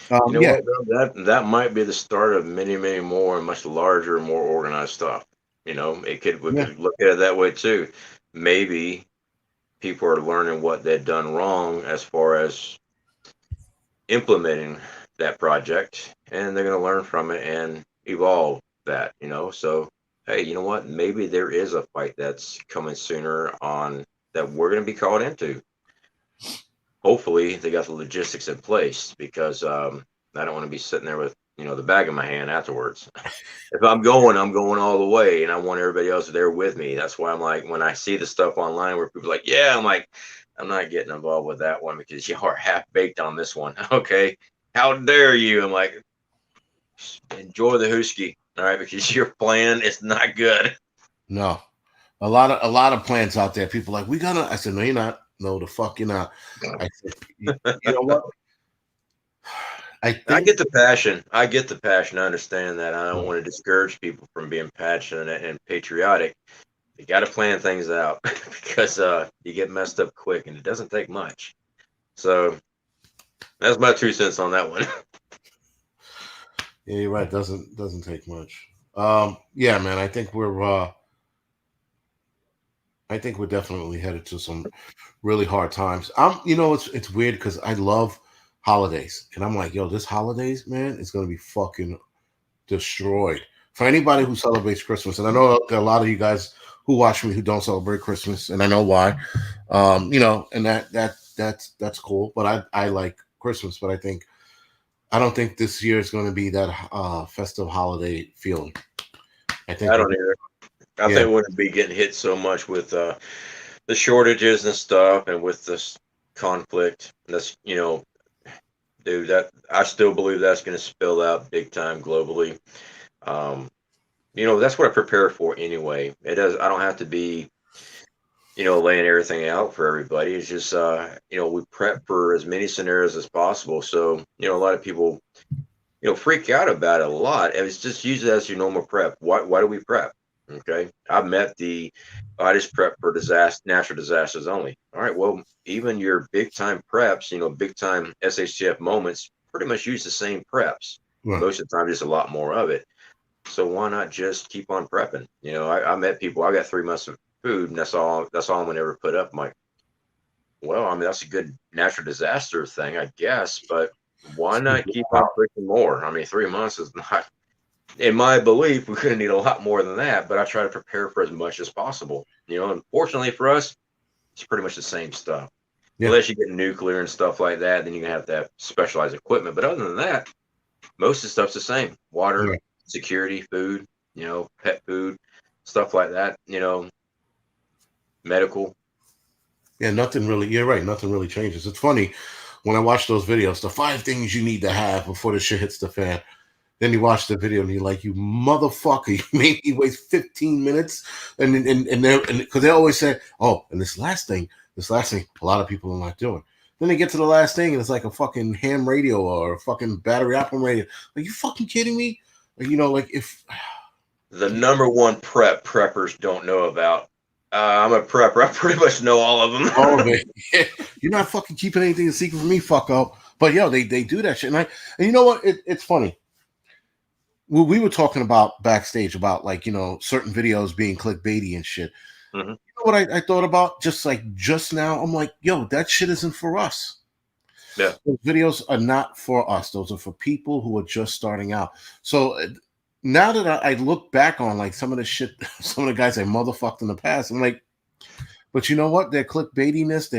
what? That might be the start of many, many more and much larger, more organized stuff. We could look at it that way too. Maybe people are learning what they've done wrong as far as implementing that project, and they're going to learn from it and evolve that, So, hey, you know what? Maybe there is a fight that's coming sooner on that we're going to be called into. Hopefully, they got the logistics in place because I don't want to be sitting there with the bag in my hand afterwards. If I'm going all the way, and I want everybody else there with me. That's why I'm like, when I see the stuff online where people are like, yeah, I'm like, I'm not getting involved with that one because you are half baked on this one. Okay, how dare you? I'm like, enjoy the hooski, all right, because your plan is not good. No, a lot of plans out there. People are like, we gotta. I said, no, you're not. No, the fuck you're not. I said, you know what? I I think. get the passion. I get the passion. I understand that. I don't want to discourage people from being passionate and patriotic. You got to plan things out because you get messed up quick, and it doesn't take much. So that's my 2 cents on that one. Yeah, you're right. Doesn't take much. Yeah, man. I think we're definitely headed to some really hard times. It's weird because I love holidays, and I'm like, yo, this holidays, man, is gonna be fucking destroyed for anybody who celebrates Christmas. And I know there are a lot of you guys who watch me who don't celebrate Christmas, and I know why. And that's cool. But I like Christmas, but I don't think this year is going to be that festive holiday feeling. I think I don't either. I yeah, think we wouldn't be getting hit so much with the shortages and stuff, and with this conflict. That's dude. That I still believe that's going to spill out big time globally. Um, that's what I prepare for anyway. It does. I don't have to be laying everything out for everybody. It's just, we prep for as many scenarios as possible. So, a lot of people, freak out about it a lot. And it's just use it as your normal prep. Why do we prep? Okay. I just prep for natural disasters only. All right. Well, even your big time preps, big time SHTF moments pretty much use the same preps. right. Most of the time, just a lot more of it. So why not just keep on prepping? I met people. I got 3 months of food, and that's all. That's all I'm gonna ever put up. I'm like, well, I mean, that's a good natural disaster thing, I guess. But why not keep on pushing more? I mean, 3 months is not, in my belief, we're gonna need a lot more than that. But I try to prepare for as much as possible. Unfortunately for us, it's pretty much the same stuff. Yeah, Unless you get nuclear and stuff like that, then you're gonna have to have specialized equipment. But other than that, most of the stuff's the same. Water, yeah, security, food, pet food, stuff like that, medical. yeah. Nothing really. You're right. Nothing really changes. It's funny when I watch those videos. The 5 things you need to have before the shit hits the fan. Then you watch the video and you're like, you motherfucker, you made me waste 15 minutes. And because they always say, oh, and this last thing, a lot of people are not doing. Then they get to the last thing and it's like a fucking ham radio or a fucking battery operated radio. Are you fucking kidding me? Like if The number one preppers don't know about. I'm a prepper. I pretty much know all of oh them. man, you're not fucking keeping anything a secret from me, fuck up. But yo, they do that shit. And you know what? It's funny. We were talking about backstage about like certain videos being clickbaity and shit. Hmm. You know what I thought about just now? I'm like, yo, that shit isn't for us. Yeah. Those videos are not for us. Those are for people who are just starting out. So now that I look back on like some of the shit, some of the guys I motherfucked in the past, I'm like, but you know what? Their clickbaitiness,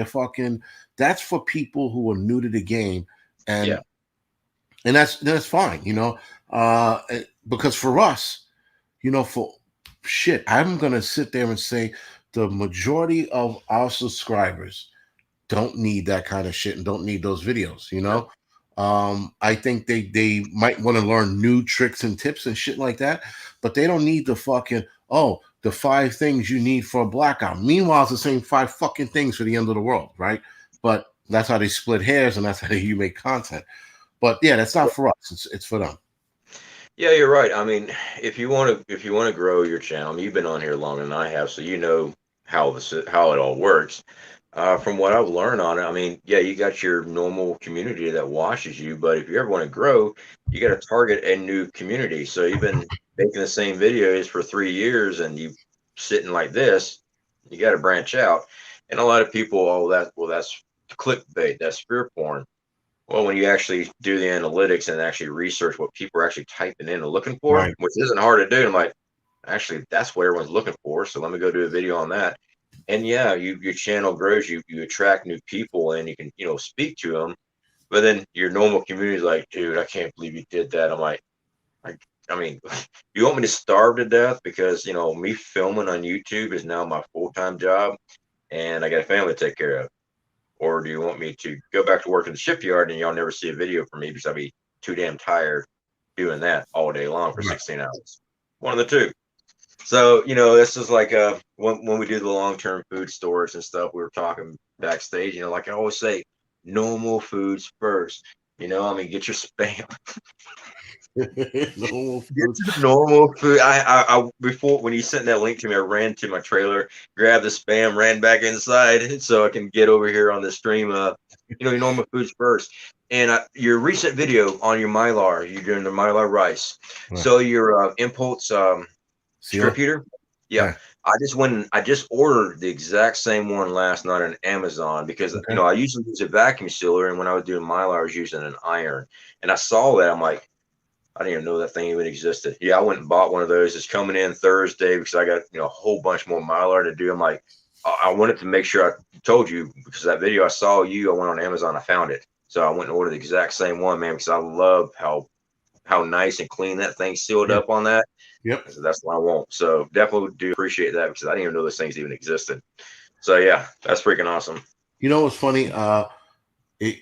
that's for people who are new to the game, Yeah. and that's fine, because for us, for shit, I'm gonna sit there and say the majority of our subscribers don't need that kind of shit and don't need those videos, Yeah. I think they might want to learn new tricks and tips and shit like that, but they don't need the fucking the 5 things you need for a blackout. Meanwhile, it's the same 5 fucking things for the end of the world, right? But that's how they split hairs and that's how you make content. But yeah, that's not for us. It's for them. Yeah, you're right. I mean, if you want to grow your channel, I mean, you've been on here longer than I have, so you know how it all works. From what I've learned on it, I mean, yeah, you got your normal community that watches you, but if you ever want to grow, you got to target a new community. So you've been making the same videos for 3 years, and you sitting like this, you got to branch out. And a lot of people, oh, that's clickbait, that's fear porn. Well, when you actually do the analytics and actually research what people are actually typing in and looking for, Right. which isn't hard to do, I'm like, actually, that's what everyone's looking for. So let me go do a video on that. And yeah, your channel grows, you attract new people, and you can speak to them. But then your normal community is like, dude, I can't believe you did that. I'm like, I, I mean, you want me to starve to death because me filming on YouTube is now my full-time job, and I got a family to take care of. Or do you want me to go back to work in the shipyard and y'all never see a video from me because I'll be too damn tired doing that all day long for Right. 16 hours? One of the two. So, this is like when we do the long-term food storage and stuff, we were talking backstage, like I always say, normal foods first. I mean, get your spam. No Get food. to the normal food. I before when you sent that link to me, I ran to my trailer, grabbed the spam, ran back inside so I can get over here on the stream. Your normal foods first. And your recent video on your Mylar, you're doing the Mylar rice. Right. So your impulse strip Seal. heater, yeah. Yeah. I just went. I just ordered the exact same one last night on Amazon because Okay. I usually use a vacuum sealer, and when I was doing Mylar, I was using an iron. And I saw that, I'm like, I didn't even know that thing even existed. Yeah, I went and bought one of those. It's coming in Thursday because I got a whole bunch more Mylar to do. I'm like, I wanted to make sure I told you because that video I saw you. I went on Amazon, I found it, so I went and ordered the exact same one, man, because I love how nice and clean that thing sealed Yeah. up on that. Yep. So that's what I want. So definitely do appreciate that because I didn't even know those things even existed. So yeah, that's freaking awesome. You know what's funny? It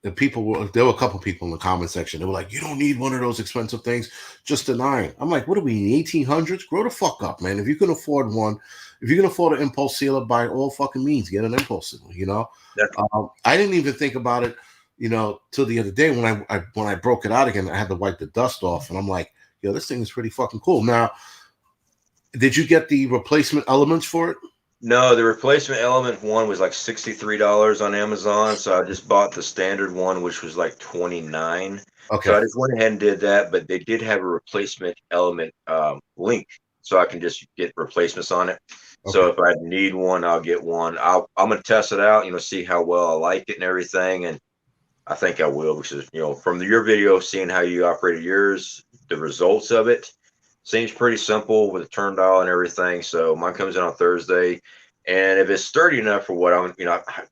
there were a couple people in the comment section. They were like, "You don't need one of those expensive things, just an iron." I'm like, "What are we in the 1800s? Grow the fuck up, man! If you can afford one, if you can afford an impulse sealer, by all fucking means, get an impulse sealer." Yeah. I didn't even think about it, till the other day when I broke it out again. I had to wipe the dust off, and I'm like, "Yo, this thing is pretty fucking cool." Now, did you get the replacement elements for it? No, the replacement element one was like $63 on Amazon. So I just bought the standard one, which was like 29. So Okay. I just went ahead and did that, but they did have a replacement element link, so I can just get replacements on it. So Okay. if I need one, I'll get one. I'm gonna test it out, see how well I like it and everything, and I think I will because from your video, seeing how you operated yours, the results of it seems pretty simple with a turn dial and everything. So mine comes in on Thursday, and if it's sturdy enough for what I'm,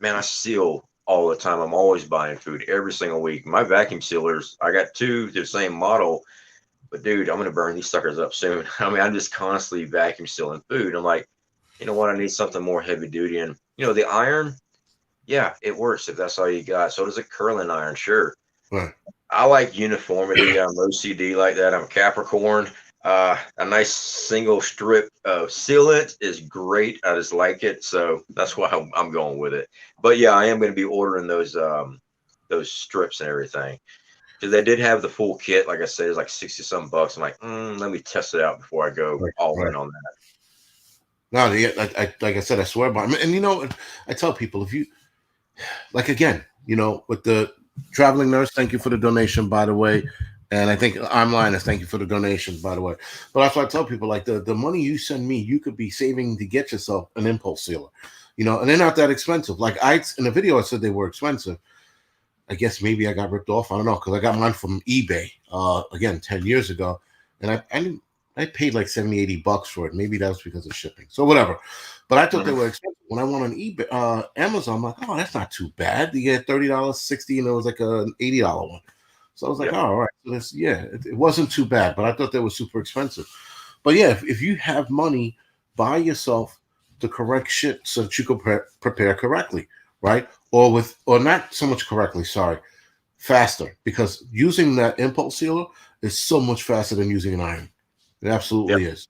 man, I seal all the time. I'm always buying food every single week. My vacuum sealers, I got two, the same model, but dude, I'm gonna burn these suckers up soon. I mean, I'm just constantly vacuum sealing food. I'm like, you know what? I need something more heavy duty, and the iron. Yeah, it works if that's all you got. So does a curling iron, sure. Right. I like uniformity. I'm OCD like that. I'm Capricorn. A nice single strip of sealant is great. I just like it, so that's why I'm going with it. But yeah, I am going to be ordering those strips and everything because they did have the full kit. Like I said, it's like 60 some bucks. I'm like, let me test it out before I go Right. all Right. in on that. No, like I said, I swear by him. And I tell people, if you like, again, with the traveling nurse, thank you for the donation, by the way. And I think online is thank you for the donation, by the way. But that's why I tell people, like, the money you send me, you could be saving to get yourself an impulse sealer, and they're not that expensive. Like, in the video, I said they were expensive. I guess maybe I got ripped off. I don't know, because I got mine from eBay, again, 10 years ago. And I paid like 70, $80 for it. Maybe that was because of shipping. So whatever. But I thought they were expensive. When I went on eBay, Amazon, I'm like, oh, that's not too bad. You get $30, 60, and it was like an $80 one. So I was like, Yep. oh, all right. So it wasn't too bad, but I thought they were super expensive. But yeah, if you have money, buy yourself the correct shit so that you can prepare correctly, right? Or not so much correctly, sorry, faster, because using that impulse sealer is so much faster than using an iron. It absolutely is.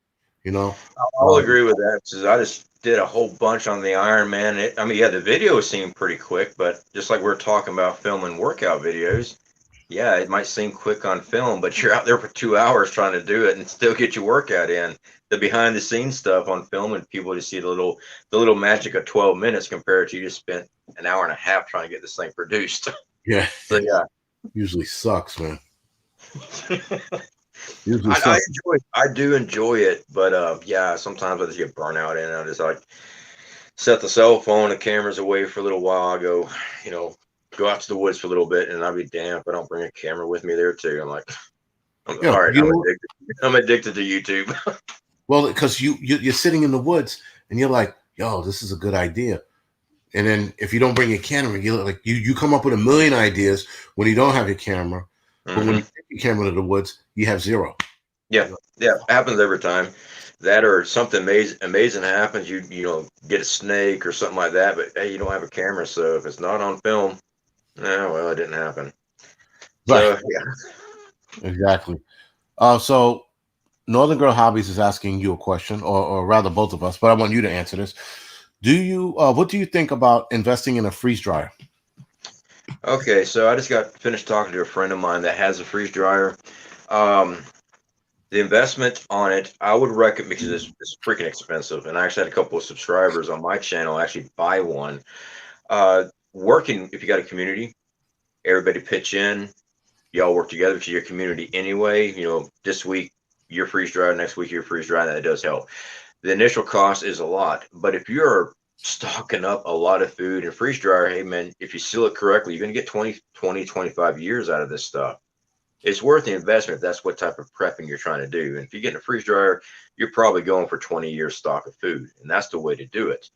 I'll Um, agree with that because I just did a whole bunch on the Iron Man. I mean, yeah, the video seemed pretty quick, but just like we're talking about filming workout videos, yeah, it might seem quick on film, but you're out there for 2 hours trying to do it and still get your workout in. The behind the scenes stuff on film and people to see the little magic of 12 minutes compared to you just spent an hour and a half trying to get this thing produced. yeah, So yeah. usually sucks, man. Usually I sucks. I do enjoy it, but yeah, sometimes I just get burnout and I just like set the cell phone and cameras away for a little while. I go, you know, go out to the woods for a little bit, and I'll be damned if I don't bring a camera with me there too. I'm like, Yeah, all right, I'm addicted. I'm addicted to YouTube. well, because you're sitting in the woods and you're like, yo, this is a good idea. And then if you don't bring your camera, you're like you come up with a million ideas when you don't have your camera. But when you take your camera to the woods, you have zero. Yeah, yeah, happens every time. That or something amazing happens. You know, get a snake or something like that, but hey, you don't have a camera, so if it's not on film, well, it didn't happen. Right. So yeah. Exactly. So Northern Girl Hobbies is asking you a question, or rather both of us, but I want you to answer this. What do you think about investing in a freeze dryer? Okay, so I just got finished talking to a friend of mine that has a freeze dryer. Um, the investment on it, I would recommend because it's freaking expensive, and I actually had a couple of subscribers on my channel actually buy one. Working if you got a community, everybody pitch in, y'all work together to your community anyway. You know, this week your freeze dryer, next week your freeze dryer, that does help. The initial cost is a lot, but if you're stocking up a lot of food and freeze dryer, hey man, if you seal it correctly, you're going to get 25 years out of this stuff. It's worth the investment if that's what type of prepping you're trying to do. And if you get in a freeze dryer, you're probably going for 20 years stock of food, and that's the way to do it.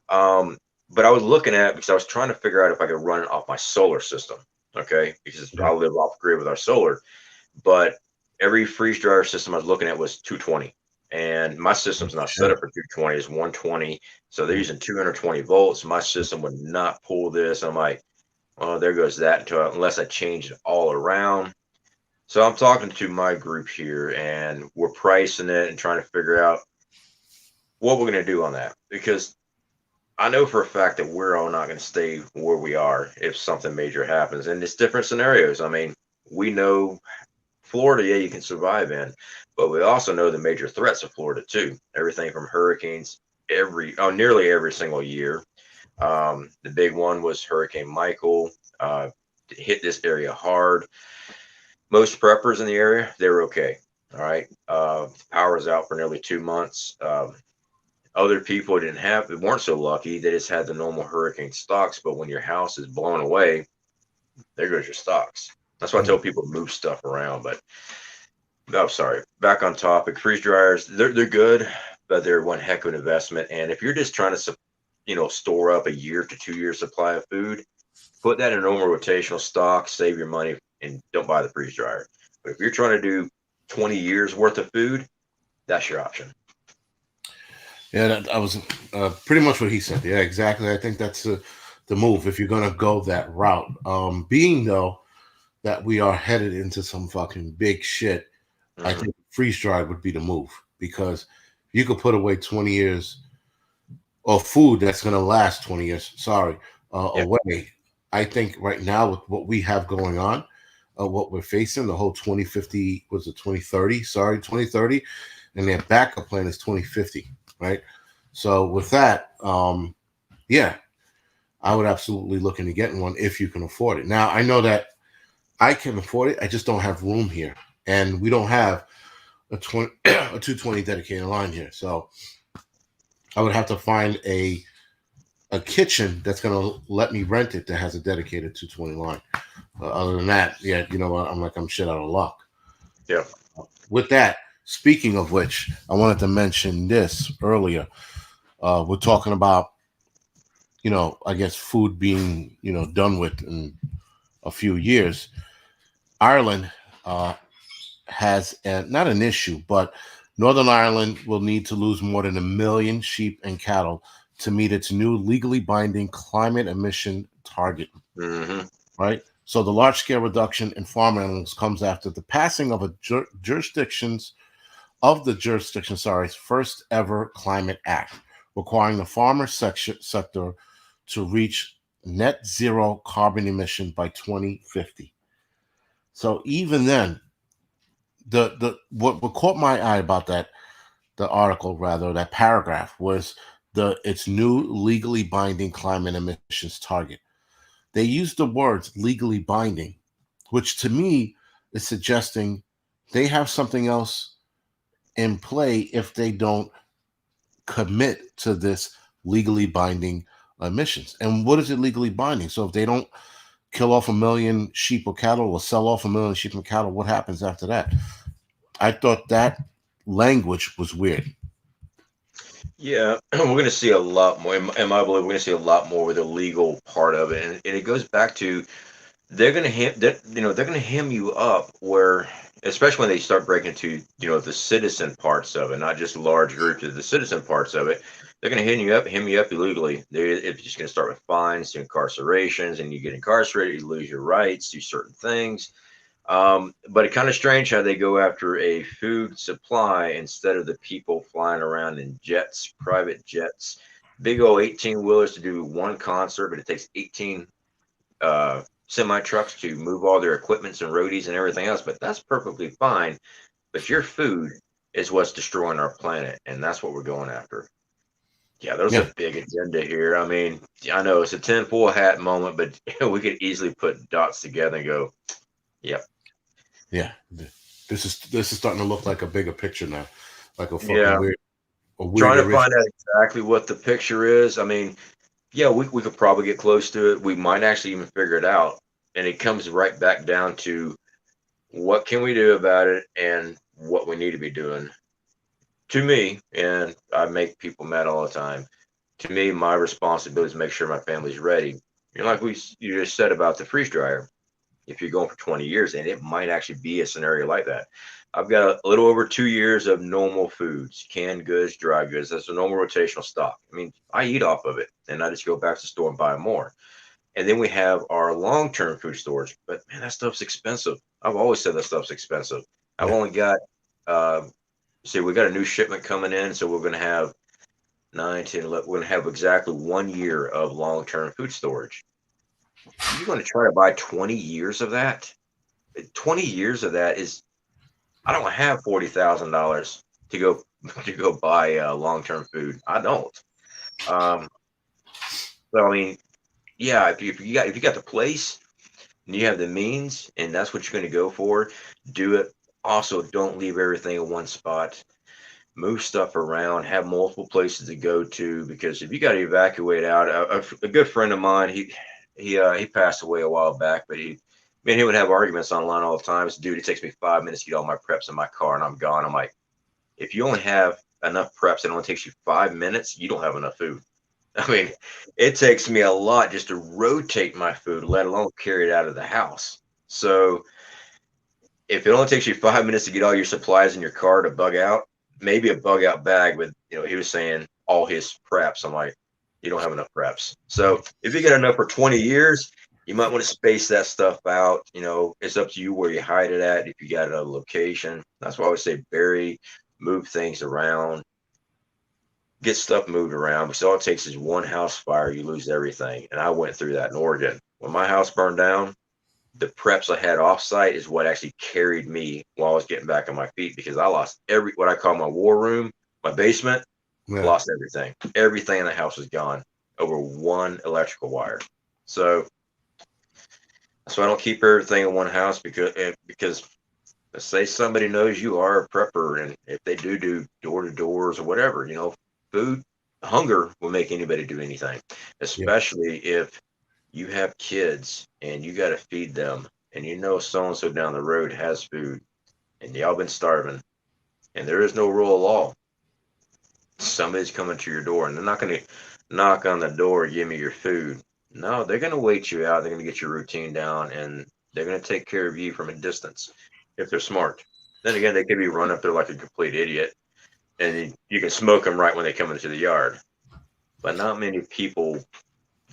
Um, but I was looking at because I was trying to figure out if I could run it off my solar system. Okay, because I live off grid with our solar, but every freeze dryer system I was looking at was 220, and my system's not set up for 220; it's 120. So they're using 220 volts. My system would not pull this. I'm like, well, there goes that unless I change it all around. So I'm talking to my group here, and we're pricing it and trying to figure out what we're going to do on that because I know for a fact that we're all not going to stay where we are if something major happens, and it's different scenarios. I mean, we know Florida, yeah, you can survive in, but we also know the major threats of Florida too. Everything from hurricanes, nearly every single year. The big one was Hurricane Michael. Hit this area hard. Most preppers in the area, they were okay. All right. Power was out for nearly 2 months. Other people they weren't so lucky. They just had the normal hurricane stocks. But when your house is blown away, there goes your stocks. That's why I tell people to move stuff around. But no, sorry. Back on topic. Freeze dryers, they're good, but they're one heck of an investment. And if you're just trying to, store up a year to 2 year supply of food, put that in a normal rotational stock, save your money, and don't buy the freeze dryer. But if you're trying to do 20 years worth of food, that's your option. Yeah, that was pretty much what he said. Yeah, exactly. I think that's the move if you're going to go that route. Being though that we are headed into some fucking big shit, I think freeze dry would be the move because you could put away 20 years of food that's going to last 20 years. Away. I think right now with what we have going on, what we're facing, the whole 2050 was it 2030? Sorry, 2030, and their backup plan is 2050. Right. So with that, yeah, I would absolutely look into getting one if you can afford it. Now, I know that I can afford it. I just don't have room here. And we don't have a 220 dedicated line here. So I would have to find a kitchen that's going to let me rent it that has a dedicated 220 line. Other than that, yeah, you know what? I'm shit out of luck. Yeah. With that, speaking of which, I wanted to mention this earlier. We're talking about, I guess food being, done with in a few years. Ireland has not an issue, but Northern Ireland will need to lose more than 1 million sheep and cattle to meet its new legally binding climate emission target. Right? So the large-scale reduction in farm animals comes after the passing of jurisdiction's first ever climate act, requiring the farmer sector to reach net zero carbon emission by 2050. So even then, what caught my eye about the article, rather, that paragraph, was its new legally binding climate emissions target. They used the words legally binding, which to me is suggesting they have something else in play if they don't commit to this legally binding emissions. And what is it legally binding? So if they don't kill off 1 million sheep or cattle or sell off 1 million sheep and cattle, what happens after that? I thought that language was weird. Yeah, we're going to see a lot more. In my belief, we're going to see a lot more with the legal part of it, and it goes back to they're going to they're going to hem you up where, especially when they start breaking into the citizen parts of it, not just large groups of the citizen parts of it. They're going to hem you up illegally. It's just going to start with fines to incarcerations, and you get incarcerated, you lose your rights to certain things. But it's kind of strange how they go after a food supply instead of the people flying around in jets, private jets, big old 18-wheelers to do one concert, but it takes 18 semi trucks to move all their equipments and roadies and everything else. But that's perfectly fine. But your food is what's destroying our planet, and that's what we're going after. Yeah, there's a big agenda here. I mean, I know it's a tinfoil hat moment, but we could easily put dots together and go, yep. Yeah, this is starting to look like a bigger picture now, like a fucking weird. Trying to find out exactly what the picture is. I mean, yeah, we could probably get close to it. We might actually even figure it out, and it comes right back down to what can we do about it and what we need to be doing. To me, and I make people mad all the time. To me, my responsibility is to make sure my family's ready. Like you just said about the freeze dryer. If you're going for 20 years, and it might actually be a scenario like that. I've got a little over 2 years of normal foods, canned goods, dry goods. That's a normal rotational stock. I mean, I eat off of it, and I just go back to the store and buy more. And then we have our long-term food storage. But man, that stuff's expensive. I've always said that stuff's expensive. I've only got, see, we got a new shipment coming in, so we're going to have 9, 10, 11, we're going to have exactly 1 year of long-term food storage. You're going to try to buy 20 years of that? 20 years of that is, I don't have $40,000 to go buy long-term food. I don't. So I mean, yeah, if you got the place and you have the means and that's what you're going to go for, do it. Also, don't leave everything in one spot. Move stuff around. Have multiple places to go to, because if you got to evacuate out, a good friend of mine, he passed away a while back, but he would have arguments online all the time. It's, dude, it takes me 5 minutes to get all my preps in my car and I'm gone. I'm like, if you only have enough preps and it only takes you 5 minutes, you don't have enough food. I mean, it takes me a lot just to rotate my food, let alone carry it out of the house. So if it only takes you 5 minutes to get all your supplies in your car to bug out, maybe a bug out bag with, he was saying all his preps. I'm like, you don't have enough preps. So if you get enough for 20 years, you might want to space that stuff out. It's up to you where you hide it at. If you got a location, that's why I always say bury, move things around, get stuff moved around. Because all it takes is one house fire, you lose everything. And I went through that in Oregon. When my house burned down, the preps I had offsite is what actually carried me while I was getting back on my feet, because I lost what I call my war room, my basement. Lost everything. Everything in the house was gone over one electrical wire. So I don't keep everything in one house, because let's say somebody knows you are a prepper, and if they do door to doors or whatever, food hunger will make anybody do anything, especially if you have kids and you got to feed them, and so and so down the road has food, and y'all been starving, and there is no rule of law. Somebody's coming to your door, and they're not going to knock on the door, give me your food. No, they're going to wait you out. They're going to get your routine down, and they're going to take care of you from a distance if they're smart. Then again, they could be run up there like a complete idiot, and you can smoke them right when they come into the yard. But not many people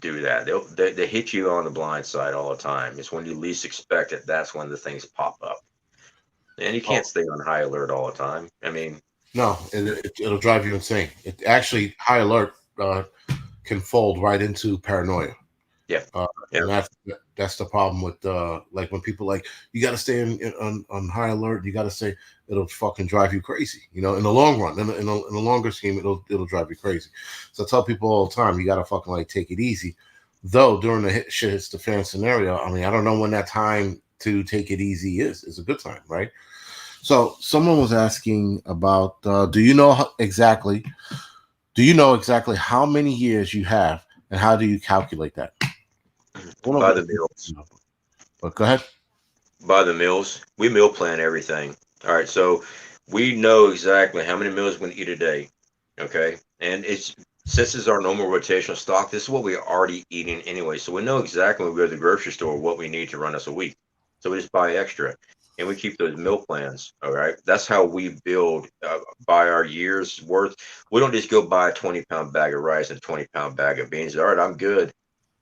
do that. They hit you on the blind side all the time. It's when you least expect it. That's when the things pop up, and you can't stay on high alert all the time. I mean, no, it'll drive you insane. It actually, high alert can fold right into paranoia. Yeah. And that's the problem with like when people like, you got to stay on high alert. You got to say, it'll fucking drive you crazy. In the long run, in the longer scheme, it'll drive you crazy. So I tell people all the time, you got to fucking like take it easy. Though during the shit hits the fan scenario, I mean, I don't know when that time to take it easy is. It's a good time, right? So someone was asking about, do you know exactly how many years you have, and how do you calculate that? By the meals. But go ahead. By the meals. We meal plan everything. All right, so we know exactly how many meals we're going to eat a day. Okay, and it's since it's our normal rotational stock, this is what we're already eating anyway. So we know exactly when we go to the grocery store what we need to run us a week. So we just buy extra, and we keep those meal plans. All right, that's how we build by our year's worth. We don't just go buy a 20-pound bag of rice and a 20-pound bag of beans. All right, I'm good.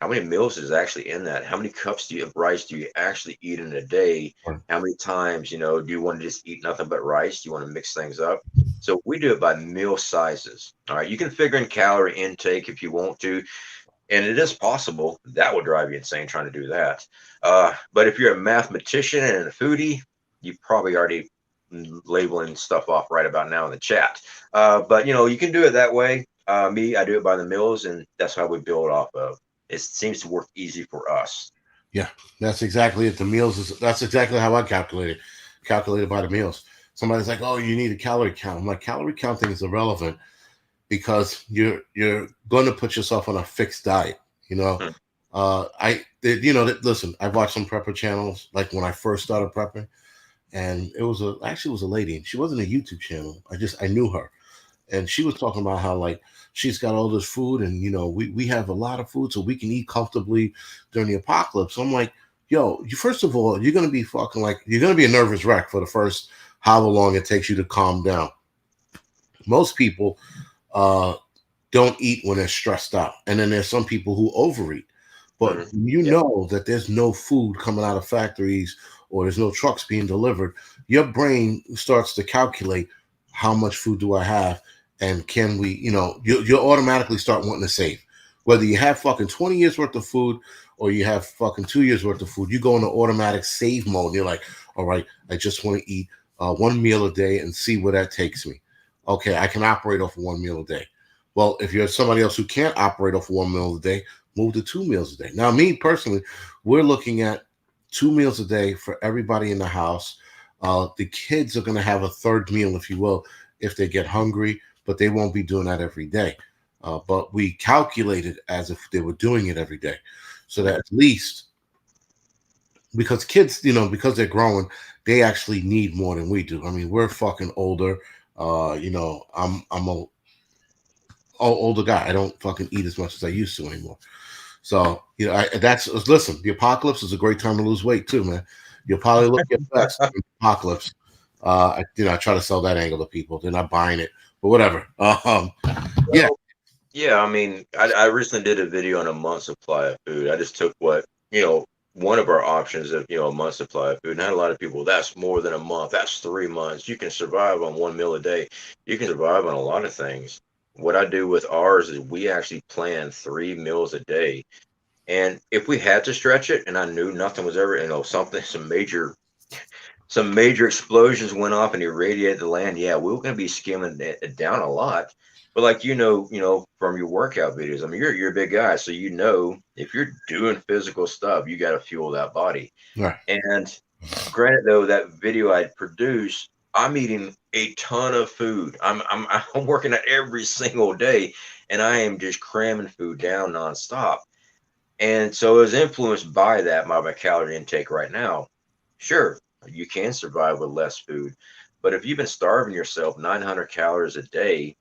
How many meals is actually in that? How many cups of rice do you actually eat in a day? How many times, do you want to just eat nothing but rice? Do you want to mix things up? So we do it by meal sizes. All right. You can figure in calorie intake if you want to, and it is possible. That would drive you insane trying to do that. But if you're a mathematician and a foodie, you probably already labeling stuff off right about now in the chat. But you can do it that way. I do it by the meals, and that's how we build off of. It seems to work easy for us. Yeah, that's exactly it. The meals that's exactly how I calculate it. Calculated by the meals. Somebody's like, "Oh, you need a calorie count." I'm like, calorie counting is irrelevant because you're going to put yourself on a fixed diet. Listen, I watched some prepper channels like when I first started prepping, and it was a lady, and she wasn't a YouTube channel. I knew her, and she was talking about how like she's got all this food, and we have a lot of food, so we can eat comfortably during the apocalypse. So I'm like, yo, first of all, you're gonna be you're gonna be a nervous wreck for the first however long it takes you to calm down. Most people don't eat when they're stressed out, and then there's some people who overeat. But know that there's no food coming out of factories or there's no trucks being delivered. Your brain starts to calculate how much food do I have, and can we, you'll automatically start wanting to save. Whether you have fucking 20 years worth of food or you have fucking 2 years worth of food, you go into automatic save mode. And you're like, all right, I just want to eat one meal a day and see where that takes me. Okay, I can operate off of one meal a day. Well, if you're somebody else who can't operate off of one meal a day, move to 2 meals a day. Now, me personally, we're looking at 2 meals a day for everybody in the house. The kids are going to have a third meal, if you will, if they get hungry, but they won't be doing that every day. But we calculate it as if they were doing it every day. So that at least, because kids, because they're growing, they actually need more than we do. I mean, we're fucking older. I'm a older guy. I don't fucking eat as much as I used to anymore. So, listen, the apocalypse is a great time to lose weight too, man. You'll probably look your best in the apocalypse. I try to sell that angle to people. They're not buying it, but whatever. Yeah. Yeah, I mean, I recently did a video on a month supply of food. I just took what, one of our options of, a month supply of food. And I had a lot of people, that's more than a month. That's 3 months. You can survive on one meal a day. You can survive on a lot of things. What I do with ours is we actually plan 3 meals a day. And if we had to stretch it and I knew nothing was ever, some major explosions went off and irradiated the land, yeah, we were going to be skimming it down a lot. But like from your workout videos, I mean, you're a big guy, so if you're doing physical stuff, you got to fuel that body. Right. And granted, though, that video I produced, I'm eating a ton of food. I'm working out every single day, and I am just cramming food down nonstop. And so it was influenced by that, my calorie intake right now. Sure, you can survive with less food, but if you've been starving yourself 900 calories a day,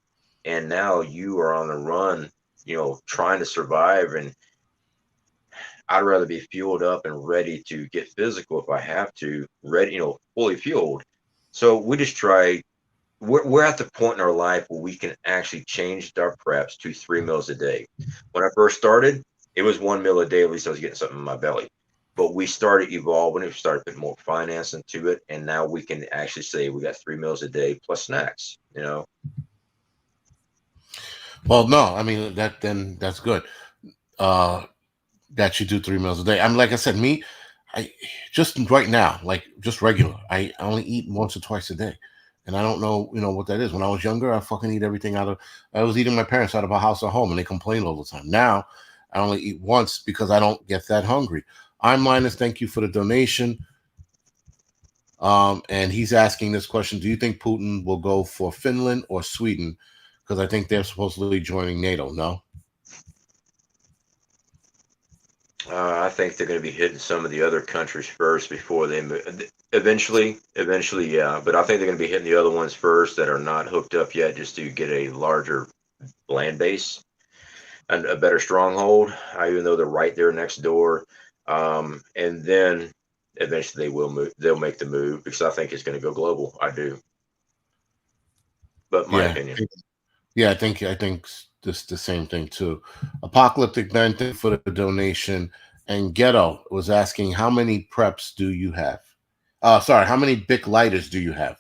and now you are on the run, trying to survive, and I'd rather be fueled up and ready to get physical if I have to, ready, fully fueled. So we just try. We're at the point in our life where we can actually change our preps to 3 meals a day. When I first started, it was 1 meal a day. At least I was getting something in my belly. But we started evolving. We started putting more finance into it, and now we can actually say we got 3 meals a day plus snacks. Well, no, I mean that's good. That you do 3 meals a day. I'm like I said, I just right now, like just regular. I only eat once or twice a day. And I don't know, what that is. When I was younger, I fucking eat everything I was eating my parents out of a house at home, and they complain all the time. Now, I only eat once because I don't get that hungry. I'm Linus. Thank you for the donation. And he's asking this question: do you think Putin will go for Finland or Sweden? Because I think they're supposedly joining NATO. No. I think they're going to be hitting some of the other countries first before they move. Eventually, yeah. But I think they're going to be hitting the other ones first that are not hooked up yet, just to get a larger land base and a better stronghold. Even though they're right there next door, and then eventually they will move. They'll make the move because I think it's going to go global. I do, but my Yeah. opinion. Yeah, I think this the same thing too. Apocalyptic Ben, thank you for the donation. And Ghetto was asking, how many preps do you have? Sorry, how many big lighters do you have?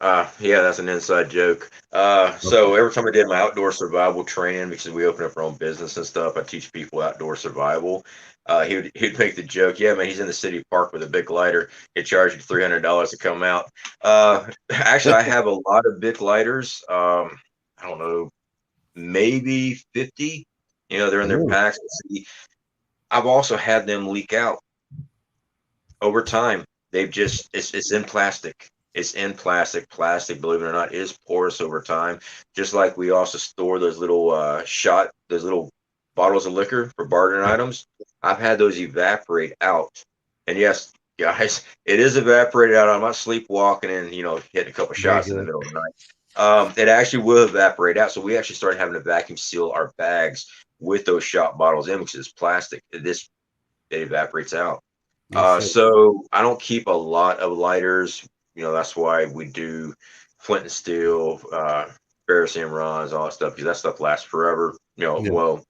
Yeah, that's an inside joke. Okay. So every time I did my outdoor survival training, because we open up our own business and stuff, I teach people outdoor survival. He'd make the joke, yeah, man, he's in the city park with a big lighter. He'd charge you $300 to come out. Actually, I have a lot of big lighters. I don't know, maybe 50. You know, they're in their Ooh, packs. See, I've also had them leak out over time. They've just it's in plastic. It's in plastic. Plastic, believe it or not, is porous over time. Just like we also store those little those little bottles of liquor for bartering items. I've had those evaporate out. And yes, guys, it is evaporated out. I'm not sleepwalking and hitting a couple very shots in the good. middle of the night. It actually will evaporate out. So we actually started having to vacuum seal our bags with those shot bottles in because it's plastic. It evaporates out. Yes, sir. So I don't keep a lot of lighters. That's why we do flint and steel, ferrocerium rods, all that stuff, because that stuff lasts forever. Yeah. Well,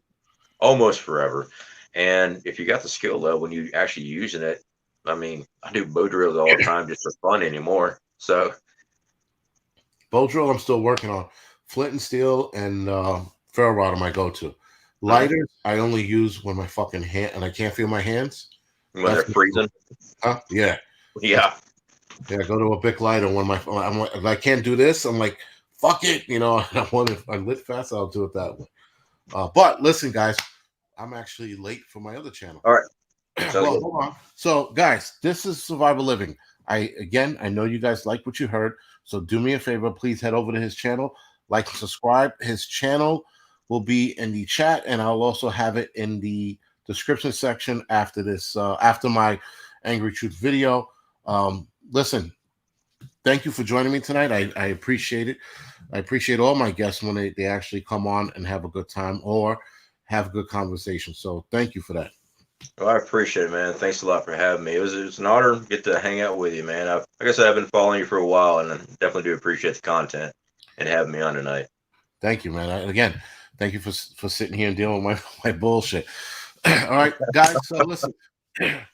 almost forever. And if you got the skill level and you actually using it, I mean, I do bow drills all the time just for fun anymore. So Bow drill, I'm still working on. Flint and steel and ferro rod are my go-to. mhm, Lighters, I only use when my fucking hand and I can't feel my hands. when they're That's freezing, huh? Yeah. That's yeah. Yeah, go to a big lighter when I'm like, if I can't do this, I'm like, fuck it, I want if I lit fast, I'll do it that way. But listen, guys, I'm actually late for my other channel. All right, sounds Well, good. hold on. So, guys, this is Survival Living. I know you guys like what you heard, so do me a favor, please head over to his channel, like and subscribe. His channel will be in the chat, and I'll also have it in the description section after this, after my Angry Truth video. Listen, thank you for joining me tonight. I appreciate it. I appreciate all my guests when they actually come on and have a good time or have a good conversation. So thank you for that. Well, I appreciate it, man. Thanks a lot for having me. It was an honor to get to hang out with you, man. Like I said, I've been following you for a while, and I definitely do appreciate the content and having me on tonight. Thank you, man. Again, thank you for sitting here and dealing with my bullshit. All right, guys. So listen,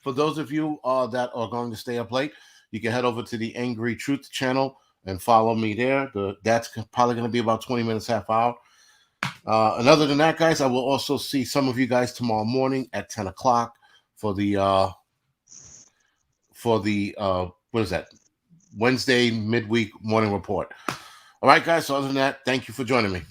for those of you that are going to stay up late, you can head over to the Angry Truth channel and follow me there. That's probably going to be about 20 minutes, half hour. And other than that, guys, I will also see some of you guys tomorrow morning at 10 o'clock for the what is that? Wednesday midweek morning report. All right, guys. So other than that, thank you for joining me.